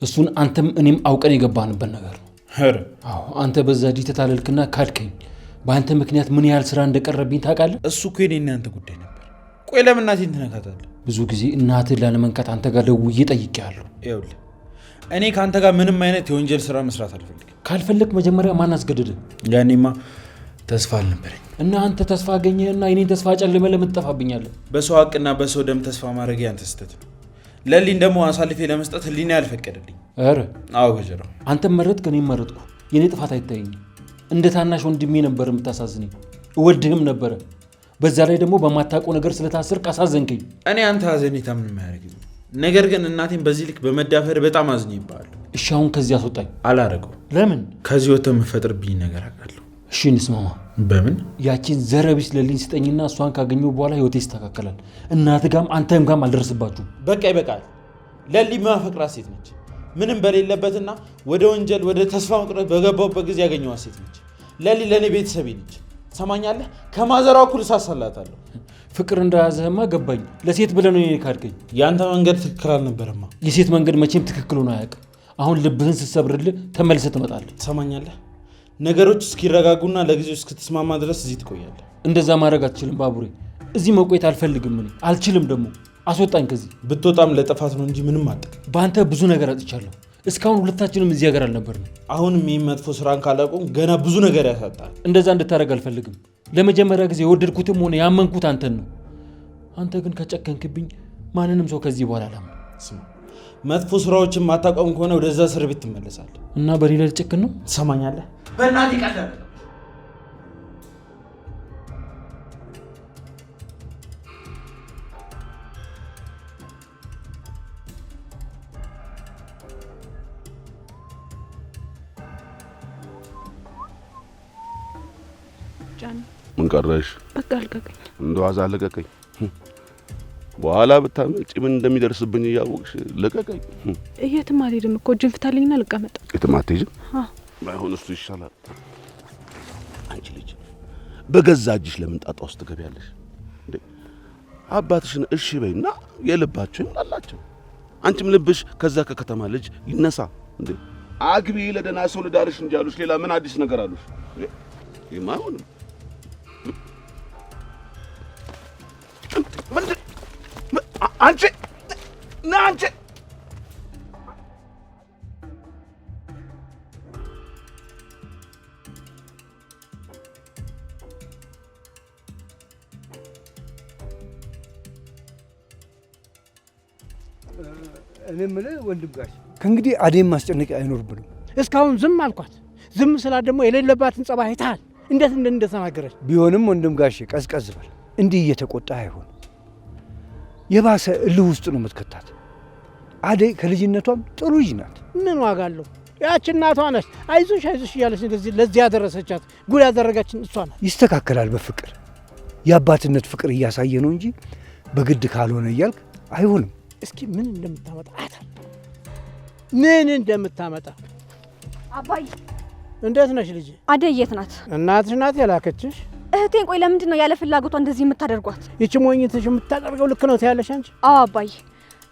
እሱን አንተም እኔም አውቀን የገባንበት ነገር ነው። አዎ አንተ በዛ ዲ ተታለልክና ካድከኝ። በአንተ ምክንያት ምን ያህል ስራ እንደቀረብኝ ታውቃለህ? እሱ እኮ የኔ እናንተ ጉዳይ ነበር። ቆይ ለምን እናቴን ትነካታለህ? ብዙ ጊዜ እናትህን ላለመንካት አንተ ጋር ደውዬ ጠይቄሃለሁ። ይኸውልህ እኔ ከአንተ ጋር ምንም አይነት የወንጀል ስራ መስራት አልፈልግም። ካልፈለግ መጀመሪያ ማን አስገድደ? ያኔማ ተስፋ አልነበረኝ እና አንተ ተስፋ አገኘህና የኔን ተስፋ ጨልመህ ለምን ትጠፋብኛለህ? በሰው ሀቅና በሰው ደም ተስፋ ማድረግ ያንተ ስህተት ነው። ለሊን ደግሞ አሳልፌ ለመስጠት ህሊና ያልፈቀደልኝ። ኧረ አዎ ገጀራው፣ አንተም መረጥክ እኔም መረጥኩ። የኔ ጥፋት አይታየኝም። እንደ ታናሽ ወንድሜ ነበር የምታሳዝነኝ። እወድህም ነበረ። በዛ ላይ ደግሞ በማታውቀው ነገር ስለታሰርክ አሳዘንከኝ። እኔ አንተ ሀዘኔታ ምንም አያደርግም። ነገር ግን እናቴን በዚህ ልክ በመዳፈር በጣም አዝኜብሃለሁ። እሺ አሁን ከዚህ አስወጣኝ። አላረገው። ለምን? ከዚህ ወጥተህ የምፈጥርብኝ ነገር አውቃለሁ። እሺ እንስማማ። በምን? ያቺን ዘረቢስ ለልኝ ስጠኝና እሷን ካገኘሁ በኋላ ህይወቴ ይስተካከላል። እናትህ ጋም አንተም ጋም አልደርስባችሁም። በቃ ይበቃል። ለሊ ማፈቅራት ሴት ነች። ምንም በሌለበትና ወደ ወንጀል ወደ ተስፋ መቁረጥ በገባውበት ጊዜ ያገኘዋት ሴት ነች። ለሊ ለኔ ቤተሰቤ ነች። ሰማኛለህ? ከማዘሯ እኩል እሳሳላታለሁ። ፍቅር እንደያዘህማ ገባኝ። ለሴት ብለህ ነው ካድከኝ። ያንተ መንገድ ትክክል አልነበረማ። የሴት መንገድ መቼም ትክክል ሆኖ አያውቅም። አሁን ልብህን ስትሰብርልህ ተመልሰህ ትመጣለህ። ሰማኛለህ? ነገሮች እስኪረጋጉና ለጊዜው እስክትስማማ ድረስ እዚህ ትቆያለህ። እንደዛ ማድረግ አትችልም ባቡሬ። እዚህ መቆየት አልፈልግም። እኔ አልችልም። ደግሞ አስወጣኝ ከዚህ። ብትወጣም ለጥፋት ነው እንጂ ምንም አጥቅ። በአንተ ብዙ ነገር አጥቻለሁ። እስካሁን ሁለታችንም እዚህ ሀገር አልነበርንም። አሁንም ይህን መጥፎ ስራን ካላቆም ገና ብዙ ነገር ያሳጣል። እንደዛ እንድታደርግ አልፈልግም። ለመጀመሪያ ጊዜ የወደድኩትም ሆነ ያመንኩት አንተን ነው። አንተ ግን ከጨከንክብኝ ማንንም ሰው ከዚህ በኋላ አላምንም። ስማ፣ መጥፎ ስራዎችን ማታቆም ከሆነ ወደዛ እስር ቤት ትመለሳለህ። እና በሌላ ልጨክን ነው? ትሰማኛለህ? በእናትህ ቀደም ምን ቀረሽ? በቃ ልቀቀኝ። እንደዋዛ ልቀቀኝ። በኋላ ብታመጪ ምን እንደሚደርስብኝ እያወቅሽ ልቀቀኝ። የትም አልሄድም እኮ እጅን ፍታልኝና ልቀመጥ። የትም አትሄጂም? ባይሆን እሱ ይሻላል። አንቺ ልጅ በገዛ እጅሽ ለምን ጣጣ ውስጥ ትገቢያለሽ? አባትሽን እሺ በይና የልባቸው ይምላላቸው። አንቺም ልብሽ ከዛ ከከተማ ልጅ ይነሳ። እንዴ አግቢ፣ ለደህና ሰው ልዳርሽ እንጂ አሉሽ። ሌላ ምን አዲስ ነገር አሉሽ? ይሄማ አይሆንም። አንቺ ና አንቺ እኔ የምልህ ወንድም ጋሽ ከእንግዲህ አዴም ማስጨነቅ አይኖርብንም። እስካሁን ዝም አልኳት። ዝም ስላት ደግሞ የሌለባትን ጸባይ አይተሃል እንዴት እንደተናገረች። ቢሆንም ወንድም ጋሽ ቀዝቀዝ በል። እንዲህ እየተቆጣ አይሆን። የባሰ እልህ ውስጥ ነው የምትከታት። አደይ ከልጅነቷም ጥሩ ልጅ ናት። ምን ዋጋ አለው? ያቺ እናቷ ነች አይዞሽ አይዞሽ እያለች ለዚህ ያደረሰቻት። ጉድ ያደረጋችን እሷ ናት። ይስተካከላል። በፍቅር የአባትነት ፍቅር እያሳየ ነው እንጂ በግድ ካልሆነ እያልክ አይሆንም። እስኪ ምን እንደምታመጣ አታል ምን እንደምታመጣ። አባይ እንዴት ነሽ ልጅ? አደይ የት ናት? እናትሽ ናት የላከችሽ? እህቴን ቆይ ለምንድን ነው ያለ ፍላጎቷ እንደዚህ የምታደርጓት? ይቺ ሞኝትሽ የምታደርገው ልክ ነው ትያለሽ አንቺ? አዎ አባይ፣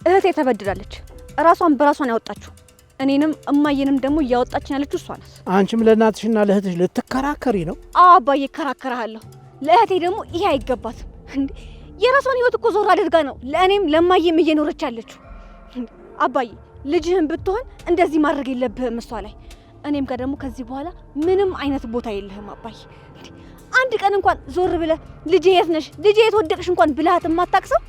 እህቴ ተበድላለች። ራሷን በራሷን ያወጣችሁ፣ እኔንም እማዬንም ደግሞ እያወጣችን ያለችው እሷ ናት። አንቺም ለእናትሽና ለእህትሽ ልትከራከሪ ነው? አዎ አባዬ እከራከራለሁ። ለእህቴ ደግሞ ይሄ አይገባትም። እንዴ የራሷን ህይወት እኮ ዞር አድርጋ ነው ለእኔም ለማዬም እየኖረች ያለችው። አባዬ ልጅህን ብትሆን እንደዚህ ማድረግ የለብህም እሷ ላይ። እኔም ጋር ደግሞ ከዚህ በኋላ ምንም አይነት ቦታ የለህም አባዬ። አንድ ቀን እንኳን ዞር ብለህ ልጄ የት ነሽ፣ ልጄ የት ወደቅሽ እንኳን ብለሃት የማታቅሰው።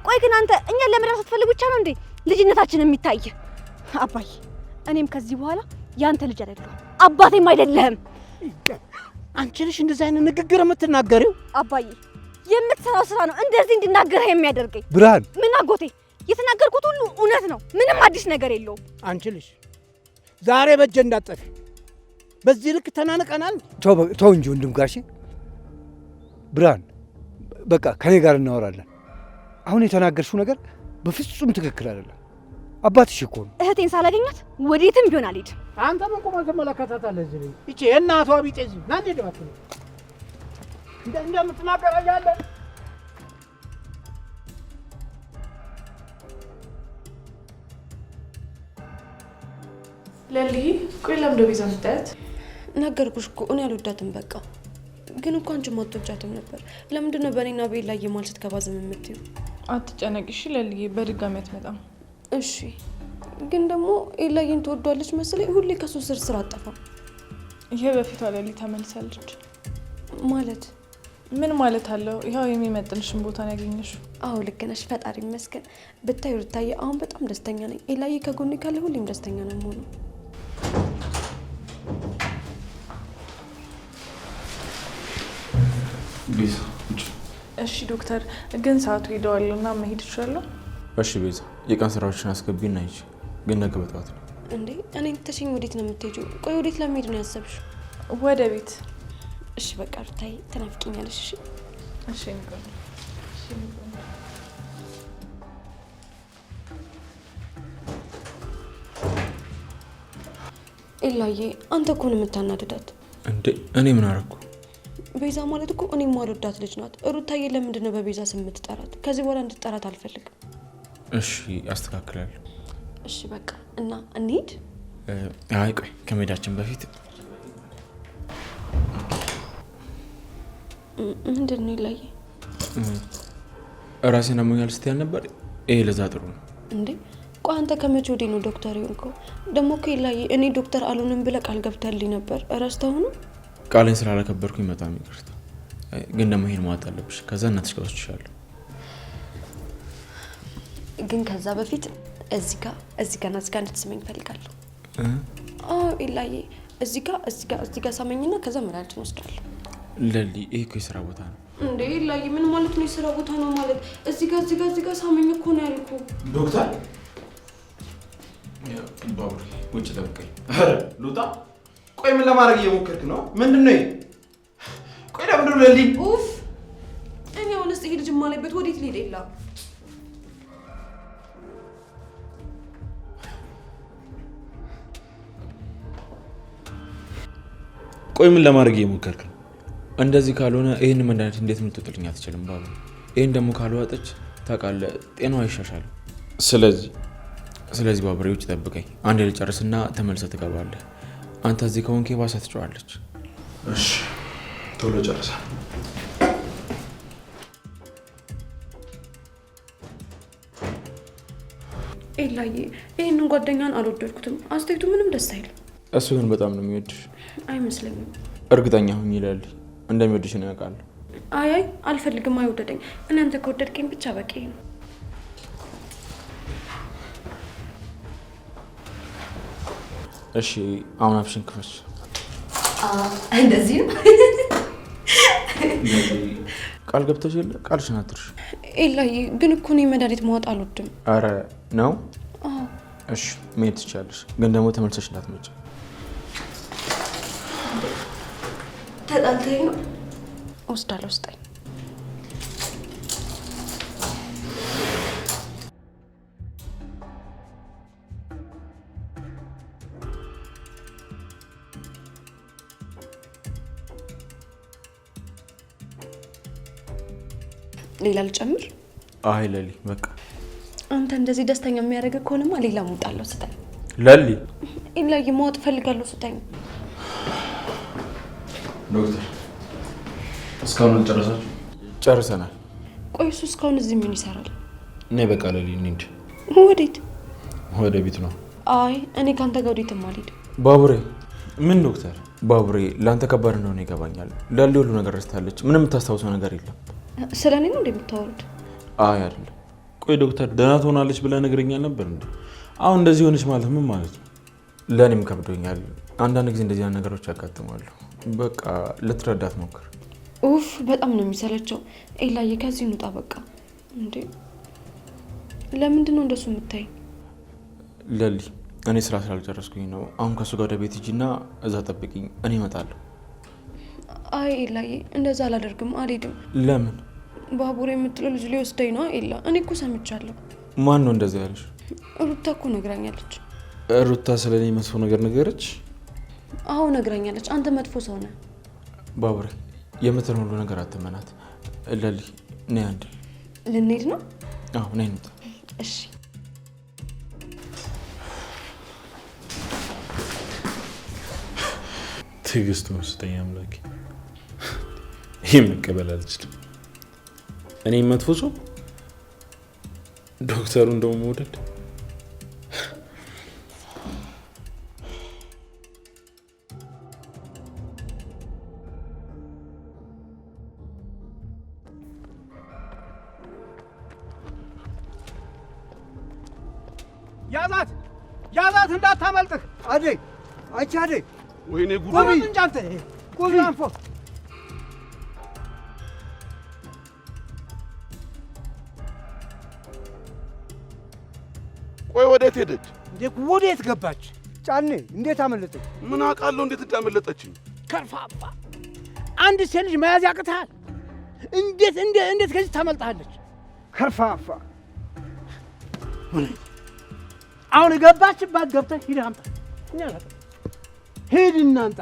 ቆይ ግን አንተ እኛን ለመድረስ ስትፈልግ ብቻ ነው እንዴ ልጅነታችን የሚታይ? አባዬ እኔም ከዚህ በኋላ ያንተ ልጅ አይደለሁም፣ አባቴም አይደለህም። አንቺ ነሽ እንደዚህ አይነት ንግግር የምትናገሪው? አባዬ የምትሰራው ስራ ነው እንደዚህ እንድናገርህ የሚያደርገኝ። ብርሃን ምን አጎቴ፣ የተናገርኩት ሁሉ እውነት ነው፣ ምንም አዲስ ነገር የለውም። አንቺ ልጅ ዛሬ በእጄ እንዳጠፊ። በዚህ ልክ ተናንቀናል። ተው እንጂ ወንድም ጋሼ። ብርሃን በቃ ከኔ ጋር እናወራለን። አሁን የተናገርሽው ነገር በፍጹም ትክክል አይደለም። አባትሽ እኮ ነው። እህቴን ሳላገኛት ወዴትም ቢሆን አልሄድም። አንተ ምን ቆመ ተመለከታታለህ? እዚህ ላይ እቺ የእናቷ ቢጤ እዚህ ናንዴ ደባክ ነው እንደምትናገር ያለ ለሊ ቆይ ለምዶ ቤዛ ምታያት? ነገርኩሽ እኮ እኔ አልወዳትም። በቃ ግን እኮ አንቺ አትወጃትም ነበር። ለምንድን ነው በእኔና በኤላ የማል ስትከባዘም የምትይው? አትጨነቂ እሺ ለሊ፣ በድጋሚ አትመጣም። እሺ ግን ደግሞ ኤላዬን ትወዷለች መሰለኝ። ሁሌ ከሱ ስር አጠፋ። ይሄ በፊቷ ለሊ ተመልሳለች ማለት ምን ማለት አለው? ይኸው የሚመጥንሽን ቦታ ነው ያገኘሽው። አዎ ልክ ነሽ፣ ፈጣሪ ይመስገን። ብታዩ ሩታዬ አሁን በጣም ደስተኛ ነኝ። ኤላዬ ከጎኔ ካለ ሁሌም ደስተኛ ነው የምሆነው። ቤዛ እሺ ዶክተር፣ ግን ሰዓቱ ሄደዋልና መሄድ ይችላለሁ? እሺ ቤዛ፣ የቀን ስራዎችን አስገቢና ሂጂ። ግን ነገ በጠዋት ነው። እንዴ እኔ ተሽኝ ወዴት ነው የምትሄጂው? ቆይ ወዴት ለመሄድ ነው ያሰብሽው? ወደ ቤት። እሺ በቃ ሩታዬ ትናፍቂኛለሽ። እሺ እሺ እንቆይ። ኤላዬ አንተ እኮ ነው የምታናድዳት። እንዴ እኔ ምን አደረኩ? ቤዛ ማለት እኮ እኔ የማልወዳት ልጅ ናት። ሩታዬ ለምንድን ነው በቤዛ ስም የምትጠራት? ከዚህ በኋላ እንድትጠራት አልፈልግም። እሺ አስተካክላለሁ። እሺ በቃ እና እንሂድ። አይ ቆይ ከመሄዳችን በፊት ምንድን ነው ኤላዬ? ራሴን አሞኛል ስትያል ነበር። ይሄ ለዛ ጥሩ ነው እንዴ? ቆይ አንተ ከመቼ ወዲህ ነው ዶክተር የሆንከው? ደግሞ እኮ ኤላዬ እኔ ዶክተር አልሆንም ብለህ ቃል ገብተህልኝ ነበር። እረስተኸው ነው? ቃሌን ስላላከበርኩኝ በጣም ይቅርታ። ግን ደግሞ ይሄን ማወቅ አለብሽ። ከዛ እናትሽ ጋር ወስድሻለሁ። ግን ከዛ በፊት እዚህ ጋር እንድትስመኝ እፈልጋለሁ። አዎ ኤላዬ እዚህ ጋር ሳመኝና ከዛ መድኃኒቱን ወስዳለሁ። ለሊ ይሄ እኮ የስራ ቦታ ነው። እንዴ ኤላዬ ምን ማለት ነው የስራ ቦታ ነው ማለት? እዚህ ጋር ሳመኝ እኮ ነው ያልኩ። ዶክተር ባቡሬ ውጭ ጠብቀኝ። ኧረ ሉጣ ቆይ ምን ለማድረግ እየሞከርክ ነው? ምንድነው? ቆይ ለምንድነው ለሊ? ኡፍ እኔ አሁንስ ይሄ ልጅ ማለበት ወዴት ሊሄድ ኤላ? ቆይ ምን ለማድረግ እየሞከርክ ነው? እንደዚህ ካልሆነ ይሄን መድኃኒት እንዴት ልትወጥልኝ አትችልም ባቡሬ? ይሄን ደግሞ ካልዋጠች ታውቃለህ ጤናዋ አይሻሻልም። ስለዚህ ባቡሬ ውጭ ጠብቀኝ። አንዴ ልጨርስና ተመልሰህ ትገባለህ። አንተ እዚህ ከሆንክ ባሳ ትጮዋለች። እሺ ቶሎ ጨርሳ። ኤላዬ ይሄንን ጓደኛን አልወደድኩትም። አስተያየቱ ምንም ደስ አይልም። እሱ ግን በጣም ነው የሚወድሽ። አይመስለኝም። እርግጠኛ ሁኝ ይላል። እንደሚወድሽ ነው ያውቃለሁ። አይ አልፈልግም። አይወደደኝ። እኔ አንተ ከወደድከኝ ብቻ በቂ ነው። እሺ አሁን አፍሽን ክፈች። እንደዚህ ነው። ቃል ገብተሽ የለ ቃልሽን አትርሽ። ኤላዬ ግን እኮ እኔ መድኃኒት ማወጥ አልወድም። አረ ነው? እሺ መሄድ ትችያለሽ፣ ግን ደግሞ ተመልሰሽ እንዳትመጪ። ተጣልተኝ ነው። ወስዳለሁ ስጠኝ። ሌላ ልጨምር? አይ ለሊ በቃ አንተ እንደዚህ ደስተኛ የሚያደርግ ከሆነማ ሌላ እሞጣለሁ። ስጠኝ ለሊ። ኤላዬ ማወጥ ፈልጋለሁ። ስጠኝ። ዶክተር እስካሁን ጨረሳችሁ? ጨርሰናል። ቆይ እሱ እስካሁን እዚህ ምን ይሰራል? እኔ በቃ ለሊ እንሂድ። ወዴት? ወደ ቤት ነው። አይ እኔ ካንተ ጋር ወዴትም አልሄድም። ባቡሬ። ምን ዶክተር? ባቡሬ ለአንተ ከባድ እንደሆነ ይገባኛል። ለሊ ሁሉ ነገር ረስታለች። ምንም የምታስታውሰው ነገር የለም። ስለ እኔ ነው እንደምታወሩት? አይ አይደለም። ቆይ ዶክተር ደህና ትሆናለች ብለህ ነግረኛል ነበር እንዴ? አሁን እንደዚህ ሆነች ማለት ምን ማለት ነው? ለእኔም ከብዶኛል። አንዳንድ ጊዜ እንደዚህ አይነት ነገሮች ያጋጥማሉ። በቃ ልትረዳት ሞክር። ኡፍ በጣም ነው የሚሰለቸው። ኤላዬ ከዚህ እንውጣ በቃ። እንዴ ለምንድን ነው እንደሱ የምታይ? ለሊ እኔ ስራ ስላልጨረስኩኝ ነው። አሁን ከሱ ጋር ወደ ቤት ሂጂና እዛ ጠብቂኝ፣ እኔ እመጣለሁ። አይ ኤላዬ እንደዛ አላደርግም፣ አልሄድም። ለምን? ባቡሬ የምትለው ልጅ ሊወስደኝ ነው። ኤላ እኔ እኮ ሰምቻለሁ። ማን ነው እንደዛ ያለሽ? ሩታ እኮ ነግራኛለች። ሩታ ስለ እኔ መጥፎ ነገር ነገረች? አዎ ነግራኛለች። አንተ መጥፎ ሰው ነህ። ባቡሬ የምትለው ሁሉ ነገር አትመናት። ለሊ ነይ አንዴ። ልንሄድ ነው? አዎ ነይ እንውጣ። እሺ ትዕግስቱን ስጠኝ አምላኬ። ይህ መቀበል አልችልም። እኔ መጥፎ ሰው፣ ዶክተሩ እንደው መውደድ። ያዛት እንዳታመልጥህ። አደይ አቻ አደይ ወይኔ ጉድ! ቁም እንጂ አንተ ቁም አንፎ። ቆይ ወዴት ሄደች? ወዴት ገባች? ጫኔ እንዴት አመለጠች? ምን አውቃለሁ እንዴት እንዳመለጠችኝ። ከርፋፋ አንድ ሴት ልጅ መያዝ ያቅትሃል? እንዴት ከዚህ ታመልጣለች? ከርፋፋ አሁን ገባችባት። ገብተህ ሂድ አምጣ። ሂድ እናንተ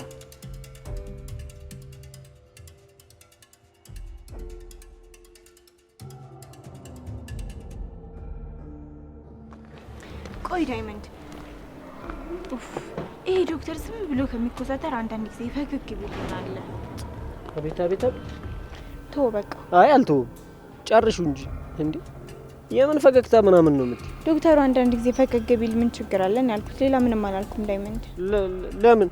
ቆይ ዳይመንድ፣ ይሄ ዶክተር ዝም ብሎ ከሚኮሳተር አንዳንድ ጊዜ ፈገግ ቢልናል። አቤት አቤት አቤት። ተው በቃ። አይ አልተውም፣ ጨርሹ እንጂ እንዴ። የምን ፈገግታ ምናምን ነው የምትይ? ዶክተሩ አንዳንድ ጊዜ ፈገግ ቢል ምን ችግር አለን ያልኩት፣ ሌላ ምንም አላልኩም ዳይመንድ። ለምን?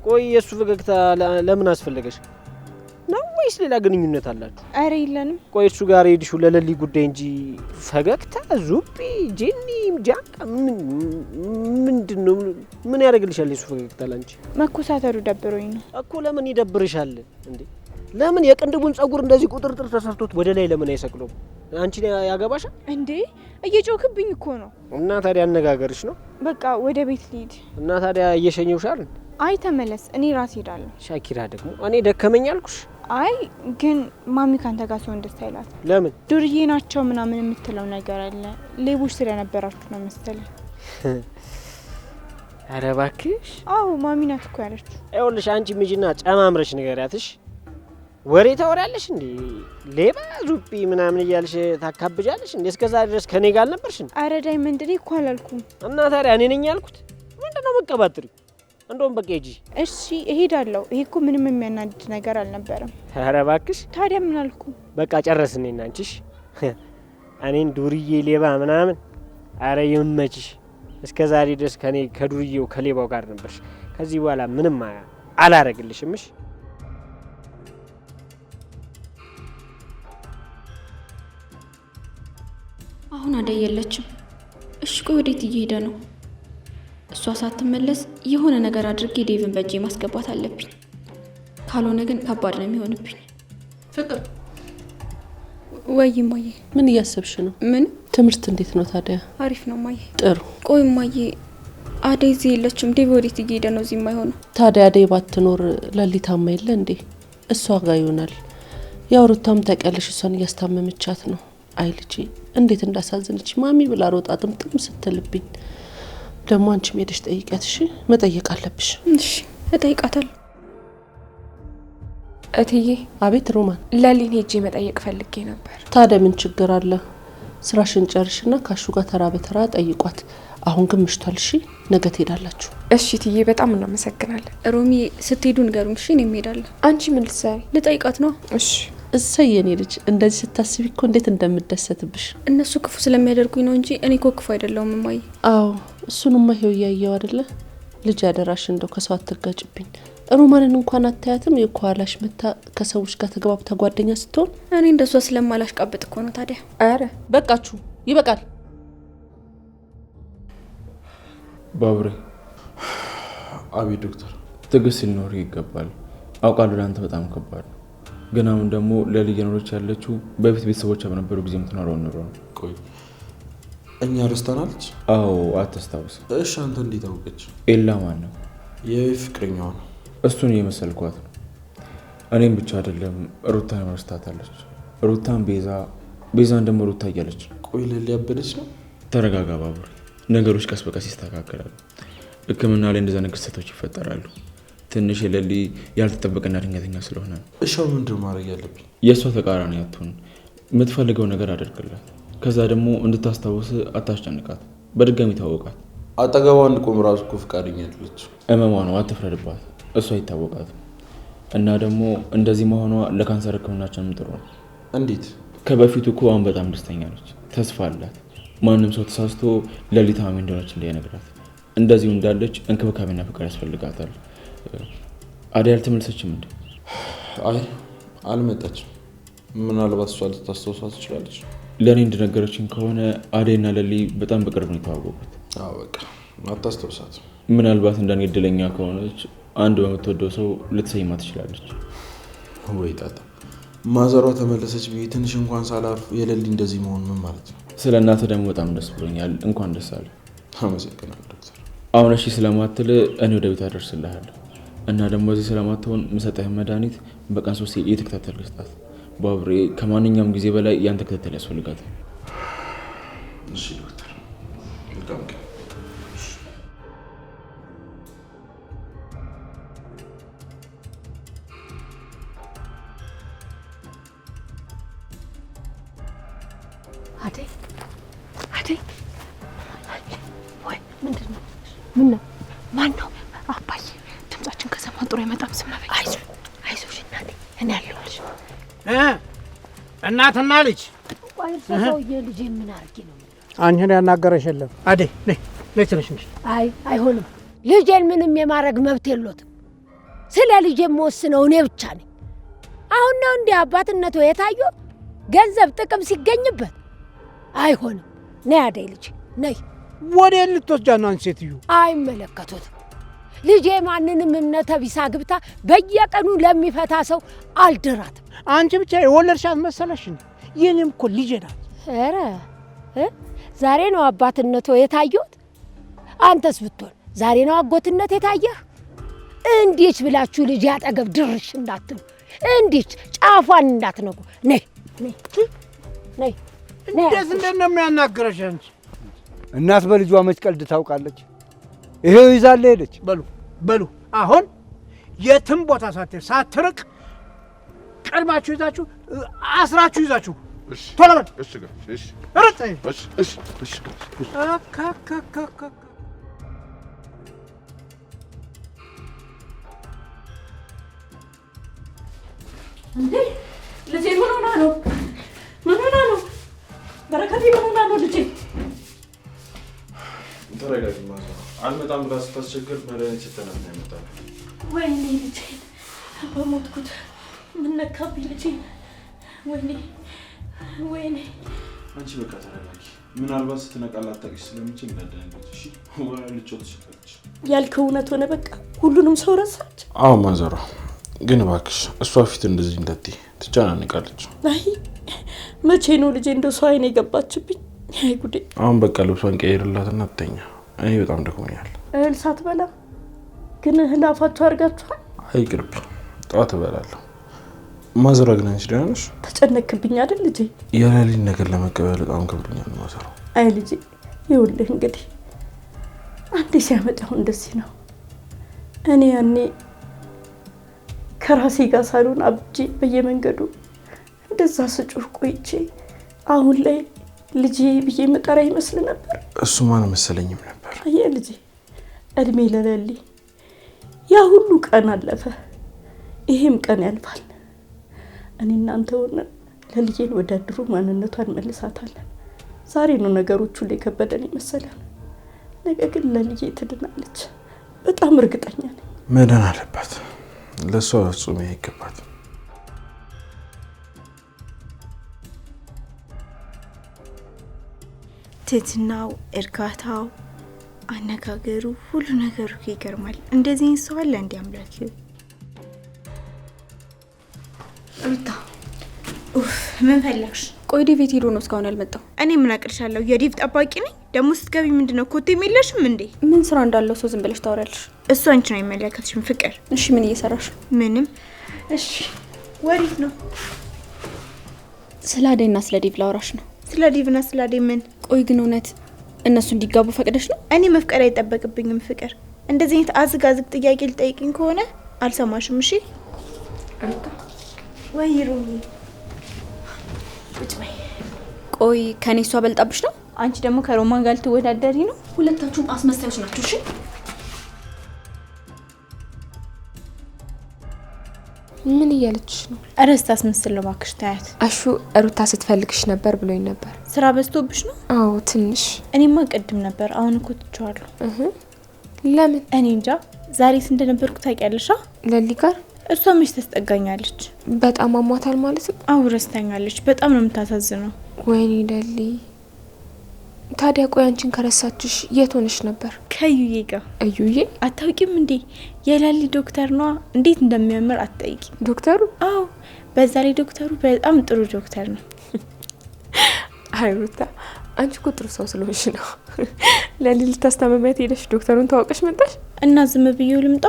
ቆይ የእሱ ፈገግታ ለምን አስፈለገሽ ነው ወይስ ሌላ ግንኙነት አላችሁ? አረ የለንም። ቆይ እሱ ጋር ሄድሽው ለለሊ ጉዳይ እንጂ ፈገግታ ዙጲ ጄኒ ጃቃ ምንድነው? ምን ያደርግልሻል የሱ ፈገግታ ላንቺ? መኮሳተሩ ደብሮኝ ነው እኮ። ለምን ይደብርሻል እንዴ? ለምን የቅንድቡን ጸጉር እንደዚህ ቁጥርጥር ተሰርቶት ወደ ላይ ለምን አይሰቅለውም? አንቺን ያገባሻል እንዴ? እየጮክብኝ እኮ ነው። እና ታዲያ አነጋገርሽ ነው። በቃ ወደ ቤት ልሂድ። እና ታዲያ እየሸኘውሻል? አይ ተመለስ፣ እኔ ራሴ ሄዳለሁ። ሻኪራ ደግሞ እኔ ደከመኝ አልኩሽ። አይ ግን ማሚ ካንተ ጋር ሲሆን ደስ አይላት። ለምን? ዱርዬ ናቸው ምናምን የምትለው ነገር አለ። ሌቦች ስለነበራችሁ ነው መሰለኝ። ኧረ እባክሽ። አዎ ማሚ ናት እኮ ያለችው። ይኸውልሽ አንቺ ምጅና ጨማምረሽ ንገሪያትሽ። ወሬ ታወሪያለሽ እንዴ? ሌባ ዙጲ ምናምን እያልሽ ታካብጃለሽ እንዴ? እስከዛ ድረስ ከኔ ጋር አልነበርሽ? ኧረ ዳይመንድ እኔ እኮ አላልኩም። እና ታዲያ እኔ ነኝ ያልኩት? ምንድነው መቀባጥሪ? እንደውም በቃ ሂጂ። እሺ እሄዳለሁ። ይሄ እኮ ምንም የሚያናድድ ነገር አልነበረም። ኧረ እባክሽ። ታዲያ ምን አልኩ? በቃ ጨረስን እኔና አንቺሽ። እኔን ዱርዬ ሌባ ምናምን። ኧረ ይመችሽ። እስከ ዛሬ ድረስ ከኔ ከዱርዬው ከሌባው ጋር ነበርሽ። ከዚህ በኋላ ምንም አላረግልሽም። እሺ አሁን አደይ የለችም። እሺ ቆይ ወዴት እየሄደ ነው? እሷ ሳትመለስ የሆነ ነገር አድርጌ ዴቭን በእጄ ማስገባት አለብኝ። ካልሆነ ግን ከባድ ነው የሚሆንብኝ። ፍቅር ወይ ማዬ፣ ምን እያሰብሽ ነው? ምን ትምህርት እንዴት ነው ታዲያ? አሪፍ ነው ማዬ። ጥሩ። ቆይ ማዬ፣ አደይ እዚህ የለችም። ዴቭ ወዴት እየሄደ ነው? እዚህ የማይሆነው ታዲያ አደይ ባትኖር ለሊታማ የለ እንዴ? እሷ ጋር ይሆናል። ያው ሩታም ታውቂያለሽ፣ እሷን እያስታመመቻት ነው። አይ ልጄ እንዴት እንዳሳዘነች ማሚ ብላ ሮጣ ጥምጥም ስትልብኝ። ደግሞ አንቺም ሄደሽ ጠይቂያት። እሺ መጠየቅ አለብሽ። እሺ እጠይቃታለሁ። እትዬ። አቤት ሮማን። ለሊን ሄጄ መጠየቅ ፈልጌ ነበር። ታዲያ ምን ችግር አለ? ስራሽን ጨርሽና ካሹ ጋር ተራ በተራ ጠይቋት። አሁን ግን ምሽቷል። እሺ ነገ ትሄዳላችሁ። እሺ እትዬ በጣም እናመሰግናለን። ሮሚ ስትሄዱ ንገሩን። እሺ እኔም እሄዳለሁ። አንቺ ምን ልትሰሪ? ልጠይቃት ነው። እሺ እሰይ የኔ ልጅ፣ እንደዚህ ስታስቢ እኮ እንዴት እንደምደሰትብሽ። እነሱ ክፉ ስለሚያደርጉኝ ነው እንጂ እኔ እኮ ክፉ አይደለሁም እማዬ። አዎ እሱንማ ይኸው እያየው አይደለ? ልጅ ያደራሽ እንደው ከሰው አትጋጭብኝ። ሮማንን እንኳን አታያትም? የኳላሽ መታ ከሰዎች ጋር ተግባብታ ጓደኛ ስትሆን። እኔ እንደሷ ስለማላሽ ቃብጥ እኮ ነው። ታዲያ አረ በቃችሁ፣ ይበቃል። ባቡሬ። አቤት ዶክተር። ትዕግስት ሊኖር ይገባል። አውቃለሁ ለአንተ በጣም ከባድ ነው። ግን አሁን ደግሞ ለልጅ ኖሮች ያለችው በፊት ቤተሰቦቿ በነበሩ ጊዜ የምትኖረው ኑሮ ነው። ቆይ እኛ ረስተናለች? አዎ አታስታውስ። እሺ አንተ እንዴት አወቀች? ኤላ ማን ነው? የፍቅረኛዋ ነው። እሱን እየመሰልኳት ነው። እኔም ብቻ አይደለም ሩታን ረስታታለች። ሩታን ቤዛን ደግሞ ሩታ እያለች። ቆይ ለሊ ያበደች ነው? ተረጋጋ ባቡሬ። ነገሮች ቀስ በቀስ ይስተካከላሉ። ሕክምና ላይ እንደዛ ነገር ስህተቶች ይፈጠራሉ። ትንሽ የለሊ ያልተጠበቀና ድንገተኛ ስለሆነ ነው። እሺ ምንድን ማድረግ ያለብኝ? የእሷ ተቃራኒ አትሁን። የምትፈልገው ነገር አደርግላት። ከዛ ደግሞ እንድታስታውስ አታስጨንቃት። በድጋሚ ታወቃት። አጠገቧ እንድቆም ራሱ እኮ ፈቃደኛ አይደለች። እመሟ ነው፣ አትፍረድባት። እሷ ይታወቃት እና ደግሞ እንደዚህ መሆኗ ለካንሰር ሕክምናችንም ጥሩ ነው። እንዴት? ከበፊቱ እኮ አሁን በጣም ደስተኛ ነች፣ ተስፋ አላት። ማንም ሰው ተሳስቶ ለሊ ታማሚ እንደሆነች እንዳይነግራት። እንደዚሁ እንዳለች እንክብካቤና ፍቅር ያስፈልጋታል። አደይ አልተመለሰችም እንዴ? አይ አልመጣችም። ምናልባት እሷ ልታስታውሳት ትችላለች። ለእኔ እንደነገረችኝ ከሆነ አደይና ለሊ በጣም በቅርብ ነው የተዋወቁት። አዎ በቃ አታስታውሳት። ምናልባት እንደኔ እድለኛ ከሆነች አንድ በምትወደው ሰው ልትሰይማ ትችላለች። ወይ ጣጣ፣ ማዘሯ ተመለሰች ብዬ ትንሽ እንኳን ሳላርፍ የለሊ እንደዚህ መሆን ምን ማለት ነው? ስለ እናትህ ደግሞ በጣም ደስ ብሎኛል። እንኳን ደስ አለ። አመሰግናለሁ ዶክተር። አሁን እሺ ስለማትል እኔ ወደ ቤት አደርስልሃለሁ እና ደግሞ እዚህ ስለማትሆን ምሰጠህ መድኃኒት በቀን 3 እየተከታተልክ ስጣት። ባቡሬ ከማንኛውም ጊዜ በላይ ያንተ ክትትል ያስፈልጋታል። እሺ ዶክተር። መልካም ቀን። አደይ አደይ፣ ወይ ምንድን ነው? ምን ነው? ማን ነው? አባዬ ድምጻችን ከሰማን ጥሩ አይመጣም። ዝም በይ። አይዞሽ እናቴ፣ እኔ አለሁልሽ። እናትና ልጅ ቆይ ሰውዬ ልጄ ምን አድርጊ ነው? አንቺን ያናገረሽ የለም። አደይ ነይ ትንሽ ነሽ። አይሆንም። ልጄን ምንም የማድረግ መብት የሎትም። ስለ ልጄ የምወስነው እኔ ብቻ ነኝ። አሁን ነው እንዲህ አባትነቱ የታየው ገንዘብ ጥቅም ሲገኝበት? አይሆንም። ነይ አደይ ልጅ ነይ። ወደ ልትወስጃት ነው አንቺ ሴትዮ? አይመለከቱትም። ልጄ ማንንም እምነተ ቢስ አግብታ በየቀኑ ለሚፈታ ሰው አልድራትም። አንቺ ብቻ የወለድሻት መሰለሽ? የኔም እኮ ልጄ ናት። ኧረ ዛሬ ነው አባትነቱ የታየሁት። አንተስ ብትሆን ዛሬ ነው አጎትነት የታየህ። እንዴት ብላችሁ ልጅ አጠገብ ድርሽ እንዳትሉ፣ እንዴት ጫፏን እንዳትነጉ። ነይ ነይ ነይ። እንዴት ነው የሚያናግረሽ አንቺ? እናት በልጇ መች ቀልድ ታውቃለች? ይሄው ይዛለ ሄደች። በሉ አሁን የትም ቦታ ሳትሄድ ሳትርቅ ቀድማችሁ ይዛችሁ አስራችሁ ይዛችሁ ቶሎ በል። እሺ ጋር እሺ ሩጥ። እሺ እንዴ ልጄ ምን ሆና ነው? ምን ሆና ነው? በረከቴ ምን ሆና ነው ልጄ? ተረጋጊ ማዘር። አልመጣም ብላ ስታስቸግር መድኃኒት ስትነፍ ነው የመጣው። ወይኔ ልጄ በሞትኩት። ምን ነካብኝ ልጄ? ወይኔ አንቺ በቃ ተረጋጊ። ምናልባት ስትነቃ ላታውቂሽ ስለሚችል እንዳትደነግጪ እሺ? ወይ ልጮት ትችላለች። ያልከው እውነት ሆነ። በቃ ሁሉንም ሰው ረሳች። አዎ ማዘሯ፣ ግን እባክሽ እሷ ፊት እንደዚህ እንዳትዪ፣ ትጨናነቃለች። አይ መቼ ነው ልጄ እንደው ሰው አይኔ የገባችብኝ? አይ ጉዴ። አሁን በቃ ልብሷን ቀይርላትና ትተኛ። እኔ በጣም ደክሞኛል። እህል ሳትበላ ግን እህል አፋችሁ አድርጋችኋል? አይቅርብኝ፣ ጠዋት እበላለሁ። ማዘሯ ግን አንቺ ደህና ነሽ? ተጨነክብኝ አይደል ልጄ? የሌሊን ነገር ለመቀበል በጣም ከብዶኛል ማዘሯ። አይ ልጄ ይኸውልህ እንግዲህ አንዴ ሲያመጣው እንደዚህ ነው። እኔ ያኔ ከራሴ ጋር ሳሉን አብጄ በየመንገዱ እንደዛ ስጩህ ቆይቼ አሁን ላይ ልጄ ብዬ መጠራ ይመስል ነበር። እሱማ አልመሰለኝም ነበር። አየህ ልጄ፣ እድሜ ለሌሊ ያ ሁሉ ቀን አለፈ። ይሄም ቀን ያልፋል። እኔ እናንተ ሆነን ለልጄን ወደ ድሮ ማንነቷን መልሳታለን። ዛሬ ነው ነገሮቹ ሁሉ የከበደን ይመስላል። ነገ ግን ለልጄ ትድናለች። በጣም እርግጠኛ ነኝ። መዳን አለባት። ለሷ ፍጹም ይገባት። ትህትናው፣ እርጋታው፣ አነጋገሩ፣ ሁሉ ነገሩ ይገርማል። እንደዚህ ሰው አለ እንዴ? አምላክ ሩታ፣ ምን ፈለግሽ? ቆይ ዴቭ የት ሄዶ ነው እስካሁን ያልመጣው? እኔ ምን አቅልሻለሁ? የዴቭ ጠባቂ ነኝ። ደግሞ ስትገቢ ምንድነው ኮቴም የለሽም እንዴ? ምን ስራ እንዳለው ሰው ዝም ብለሽ ታወሪያለሽ? እሱ አንቺ ነው የሚመለከትሽም ፍቅር። እሺ ምን እየሰራሽ? ምንም። እሺ ወሪት ነው? ስለ አደይና ስለ ዴቭ ላወራሽ ነው። ስለ ዴቭና ስለ አደይ ምን? ቆይ ግን እውነት እነሱ እንዲጋቡ ፈቅደሽ ነው? እኔ መፍቀድ አይጠበቅብኝም ፍቅር። እንደዚህ አይነት አዝጋዝግ ጥያቄ ልጠይቅኝ ከሆነ አልሰማሽም። እሺ ሩታ። ወይ ሩሚ ቁጭ በይ። ቆይ ከኔ እሷ በልጣብሽ ነው? አንቺ ደግሞ ከሮማን ጋር ልትወዳደሪ ነው? ሁለታችሁም አስመሳዮች ናችሁ። እሺ ምን እያለችሽ ነው? እረስታ አስመስል ነው እባክሽ ታያት። አሹ ሩታ ስትፈልግሽ ነበር ብሎኝ ነበር። ስራ በዝቶብሽ ነው? አዎ ትንሽ። እኔማ ቅድም ነበር፣ አሁን እኮ ትቼዋለሁ። ለምን? እኔ እንጃ። ዛሬስ እንደነበርኩ ታውቂያለሽ? ለሊ ጋር እሷ መች ተስጠጋኛለች። በጣም አሟታል ማለት ነው? አዎ ረስተኛለች። በጣም ነው የምታሳዝነው። ወይኔ ለሊ። ታዲያ ቆይ አንቺን ከረሳችሽ የት ሆነሽ ነበር? ከዩዬ ጋር። እዩዬ አታውቂም እንዴ? የላሊ ዶክተር ነዋ። እንዴት እንደሚያምር አትጠይቂ። ዶክተሩ? አዎ በዛ ላይ ዶክተሩ በጣም ጥሩ ዶክተር ነው። አይ ሩታ አንቺ እኮ ጥሩ ሰው ስለሆንሽ ነው። ለሊ ልታስታመሚያት ሄደሽ ዶክተሩን ታውቀሽ መጣሽ? እና ዝም ብዬው ልምጣ?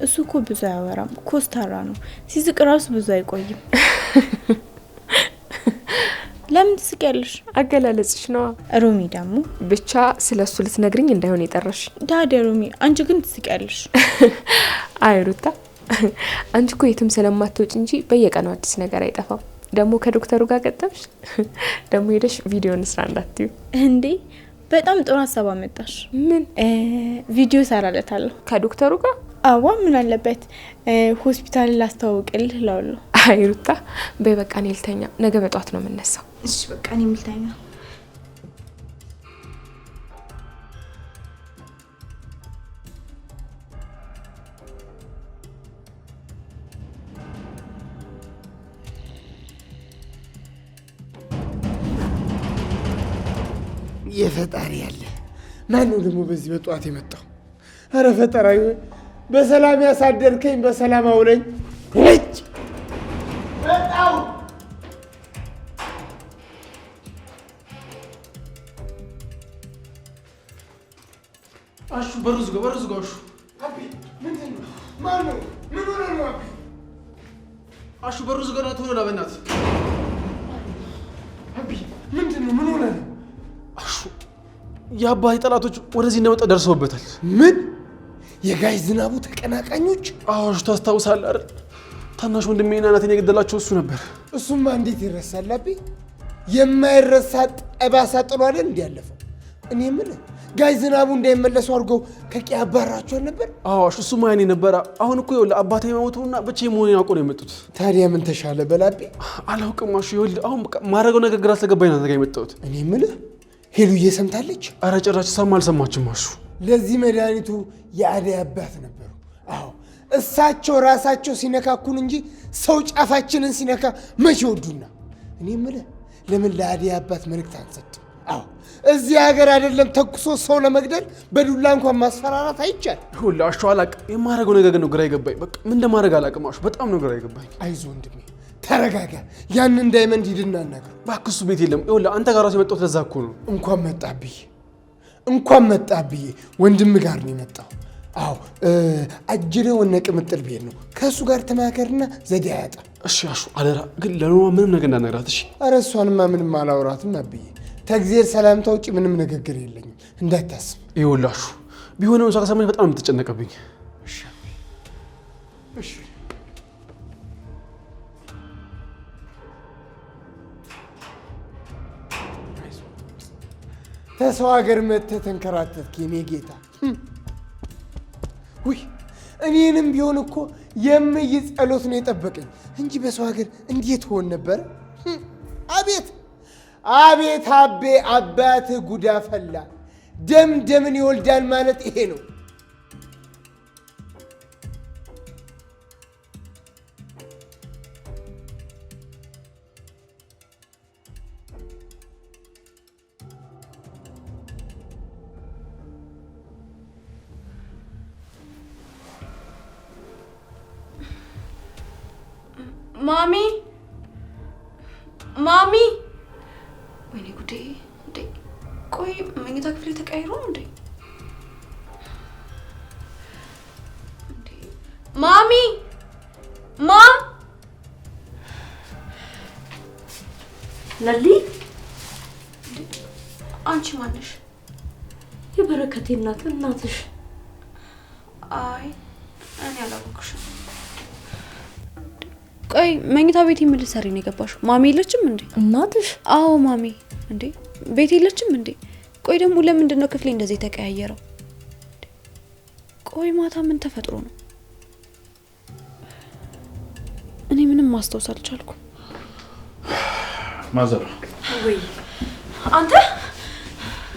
እሱ እኮ ብዙ አያወራም፣ ኮስታራ ነው። ሲዝቅ ራሱ ብዙ አይቆይም። ለምን ትስቂያለሽ? አገላለጽሽ ነው። ሮሚ ደግሞ ብቻ ስለሱ ልትነግሪኝ እንዳይሆን የጠራሽ። ዳደ ሮሚ አንቺ ግን ትስቂያለሽ። አይ ሩታ አንቺ እኮ የትም ስለማትወጪ እንጂ በየቀኑ አዲስ ነገር አይጠፋም። ደግሞ ከዶክተሩ ጋር ገጠምሽ? ደግሞ ሄደሽ ቪዲዮ እንስራ እንዳትዩ እንዴ። በጣም ጥሩ ሀሳብ አመጣሽ። ምን ቪዲዮ ሰራለታለሁ ከዶክተሩ ጋር? አዋ ምን አለበት ሆስፒታል ላስተዋውቅልህ እላለሁ። አይ ሩታ በይ በቃ እኔ ልተኛ፣ ነገ በጧት ነው የምነሳው። እሺ በቃ እኔ ልተኛ። የፈጣሪ ያለ ማን ነው ደግሞ በዚህ በጧት የመጣው? አረ ፈጣሪ በሰላም ያሳደርከኝ በሰላም አውለኝ። እጭ መጣው አሹ በሩ ዝጋ አሹ። አቢ ምንድን ነው? ማን ነው? ምን ሆነ ነው? አቢ አሹ በሩ ዝጋ ነው ተወላ በእናትህ። አቢ ምንድን ነው? ምን ሆነ ነው? አሹ የአባይ ጠላቶች ወደዚህ እንደመጣ ደርሰውበታል። ምን? የጋሽ ዝናቡ ተቀናቃኞች? አሹ ታስታውሳለህ አይደል? ታናሽ ወንድሜና እናቴን የገደላቸው እሱ ነበር። እሱማ እንዴት ይረሳል? አቢ የማይረሳ ጠባሳ ጥሏል እንዴ ያለፈው። እኔ የምልህ ጋሽ ዝናቡ እንዳይመለሱ አድርገው ከቂያ አባራቸው ነበር። አዎ እሱማ ያኔ ነበር። አሁን እኮ ይኸውልህ አባቴ መሞቱና ብቻዬን መሆኔን አውቀው ነው የመጡት። ታዲያ ምን ተሻለ በላቤ? አላውቅም አሹ። ይኸውልህ አሁን በቃ ማድረገው ነገር ግራ ስለገባኝ ነው አንተ ጋር የመጣሁት። እኔ የምልህ ሄሉዬ ሰምታለች? ኧረ ጭራሽ ሰማ አልሰማችም አሹ። ለዚህ መድኃኒቱ የአደይ አባት ነበሩ። አዎ እሳቸው ራሳቸው ሲነካኩን እንጂ ሰው ጫፋችንን ሲነካ መቼ ወዱና። እኔ የምልህ ለምን ለአደይ አባት መልእክት አንሰጥም? አዎ እዚህ ሀገር አይደለም ተኩሶ ሰው ለመግደል በዱላ እንኳን ማስፈራራት አይቻል። ይኸውልህ አሹ አላውቅም። የማደርገው ነገር ግን ነው ግራ የገባኝ። በቃ ምን እንደማደርግ አላውቅም አሹ። በጣም ነው ግራ የገባኝ። አይዞህ ወንድሜ ተረጋጋ። ያንን ዳይመንድ ሂድና አናግረው። እባክህ እሱ ቤት የለም። ይኸውልህ አንተ ጋር ራሱ የመጣሁት ለዛ እኮ ነው። እንኳን መጣብዬ ወንድም ጋር ነው የመጣው። አዎ አጅሬው እነ ቅምጥል ቤት ነው። ከእሱ ጋር ተማከርና ዘዴ አያጣ። እሺ አሹ አደራ ግን ለኖማ ምንም ነገር እንዳትነግራት እሺ? ኧረ እሷንማ ምንም አላውራትም አብዬ። ተግዜር ሰላምታ ውጪ ምንም ንግግር የለኝም እንዳታስብ። ይኸውልህ አሹ ቢሆንም እሷ ከሰማች በጣም የምትጨነቅብኝ። እሺ ከሰው ሀገር መጥተህ ተንከራተትክ የኔ ጌታ። ውይ እኔንም ቢሆን እኮ የምይ ጸሎት ነው የጠበቀኝ እንጂ በሰው ሀገር እንዴት ሆን ነበር? አቤት አቤት አቤ አባትህ ጉዳ ፈላ። ደም ደምን ይወልዳል ማለት ይሄ ነው። ማሚ ማሚ! ወይኔ ጉዴ! እንዴ ቆይ መኝታ ክፍሌ ተቀይሮ እንዴ? ማሚ ለሊ አንቺ ማነሽ? የበረከቴ እናትሽ። አይ እኔ አላወቅሽም። ቆይ መኝታ ቤት ምን ልትሰሪ ነው የገባሽው? ማሚ የለችም እንዴ? እናትሽ? አዎ ማሚ። እንዴ ቤት የለችም እንዴ? ቆይ ደግሞ ለምንድን ነው ክፍሌ እንደዚህ ተቀያየረው? ቆይ ማታ ምን ተፈጥሮ ነው? እኔ ምንም ማስታወስ አልቻልኩም። ማዘር ወይ አንተ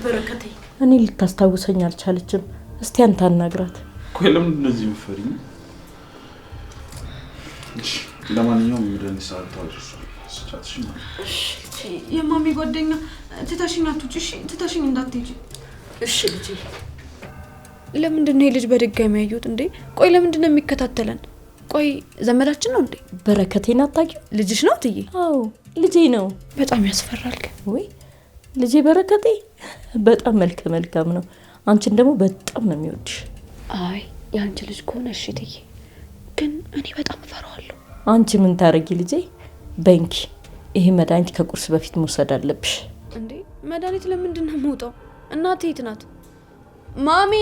በረከቴ፣ እኔ ልታስታውሰኝ አልቻለችም። እስቲ አንተ አናግራት። ቆይ ለምን እንደዚህ የምትፈሪኝ? እሺ ለማንኛውም ምድን ሰዓት ታውቂሻለሽ። ስጫትሽ ማለት እሺ የማሚ ጓደኛ ትታሽኝ አትውጪ። እሺ ትታሽኝ እንዳትሄጂ እሺ ልጄ። ለምንድን ነው ልጅ በድጋሚ ያዩት እንዴ? ቆይ ለምንድን ነው የሚከታተለን? ቆይ ዘመዳችን ነው እንዴ? በረከቴን አታውቂው? ልጅሽ ነው ትዬ? አዎ ልጄ ነው። በጣም ያስፈራል። ወይ ልጄ በረከቴ በጣም መልካም ነው። አንቺን ደግሞ በጣም ነው የሚወድሽ። አይ ያንቺ ልጅ ከሆነ እሺ ትዬ፣ ግን እኔ በጣም እፈራዋለሁ። አንቺ ምን ታረጊ ልጄ? በንኪ ይሄ መድኃኒት ከቁርስ በፊት መውሰድ አለብሽ። እንዴ መድኃኒት ለምንድን ነው የምወጣው? እናቴ የት ናት? ማሚ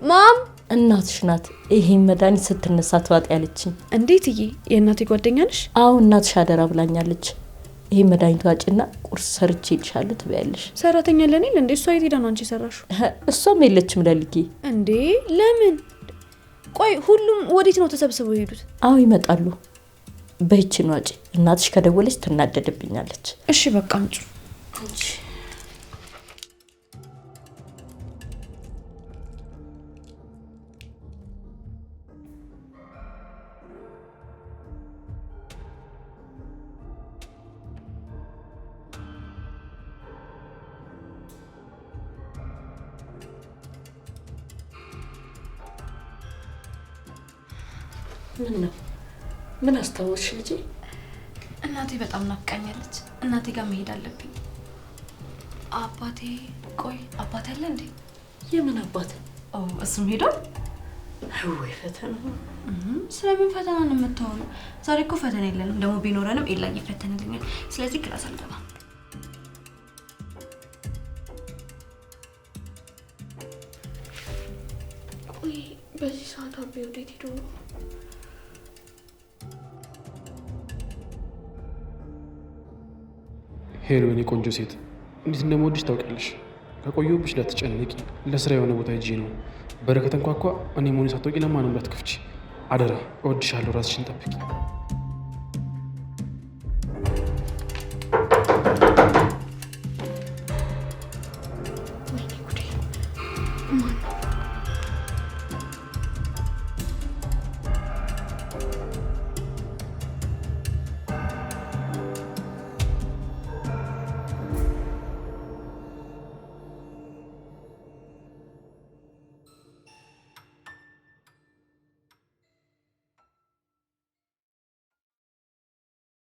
ማም እናትሽ ናት ይሄን መድኃኒት ስትነሳ ትዋጥ ያለችኝ። እንዴት እዬ? የእናቴ ጓደኛ ነሽ? አዎ እናትሽ አደራ ብላኛለች። ይሄ መድኃኒት ዋጭና ቁርስ ሰርቼ ይልሻለሁ ትበያለሽ። ሰራተኛ ለኔል እንዴ? እሷ የት ሄዳ ነው አንቺ ሰራሽው? እሷም የለችም ለልጌ። እንዴ ለምን? ቆይ ሁሉም ወዴት ነው ተሰብስበው የሄዱት? አዎ ይመጣሉ። በይችን ዋጭ። እናትሽ ከደወለች ትናደድብኛለች። እሺ በቃ አምጪ። ምን ነው? ምን አስታወስሽ ልጄ? እናቴ በጣም ናፍቃኛለች። እናቴ ጋር መሄድ አለብኝ። አባቴ ቆይ አባቴ አለ እንዴ? የምን አባት? እሱም ሄዷል። ወይ ፈተና። ስለምን ፈተና ነው የምታወራው? ዛሬ እኮ ፈተና የለንም። ደግሞ ቢኖረንም ኤላ ይፈተንልኛል። ስለዚህ ክላስ አልገባም። ቆይ በዚህ ሰዓት አቤ ወዴት ሄዶ ነው? ሄሎ የኔ ቆንጆ ሴት፣ እንዴት እንደምወድሽ ታውቂያለሽ። ከቆየሁብሽ እንዳትጨነቂ፣ ለስራ የሆነ ቦታ ሂጄ ነው። በረከት እንኳኳ እኔ መሆኔን ሳታውቂ ለማንም እንዳትከፍቺ አደራ። እወድሻለሁ። ራስሽን ጠብቂ።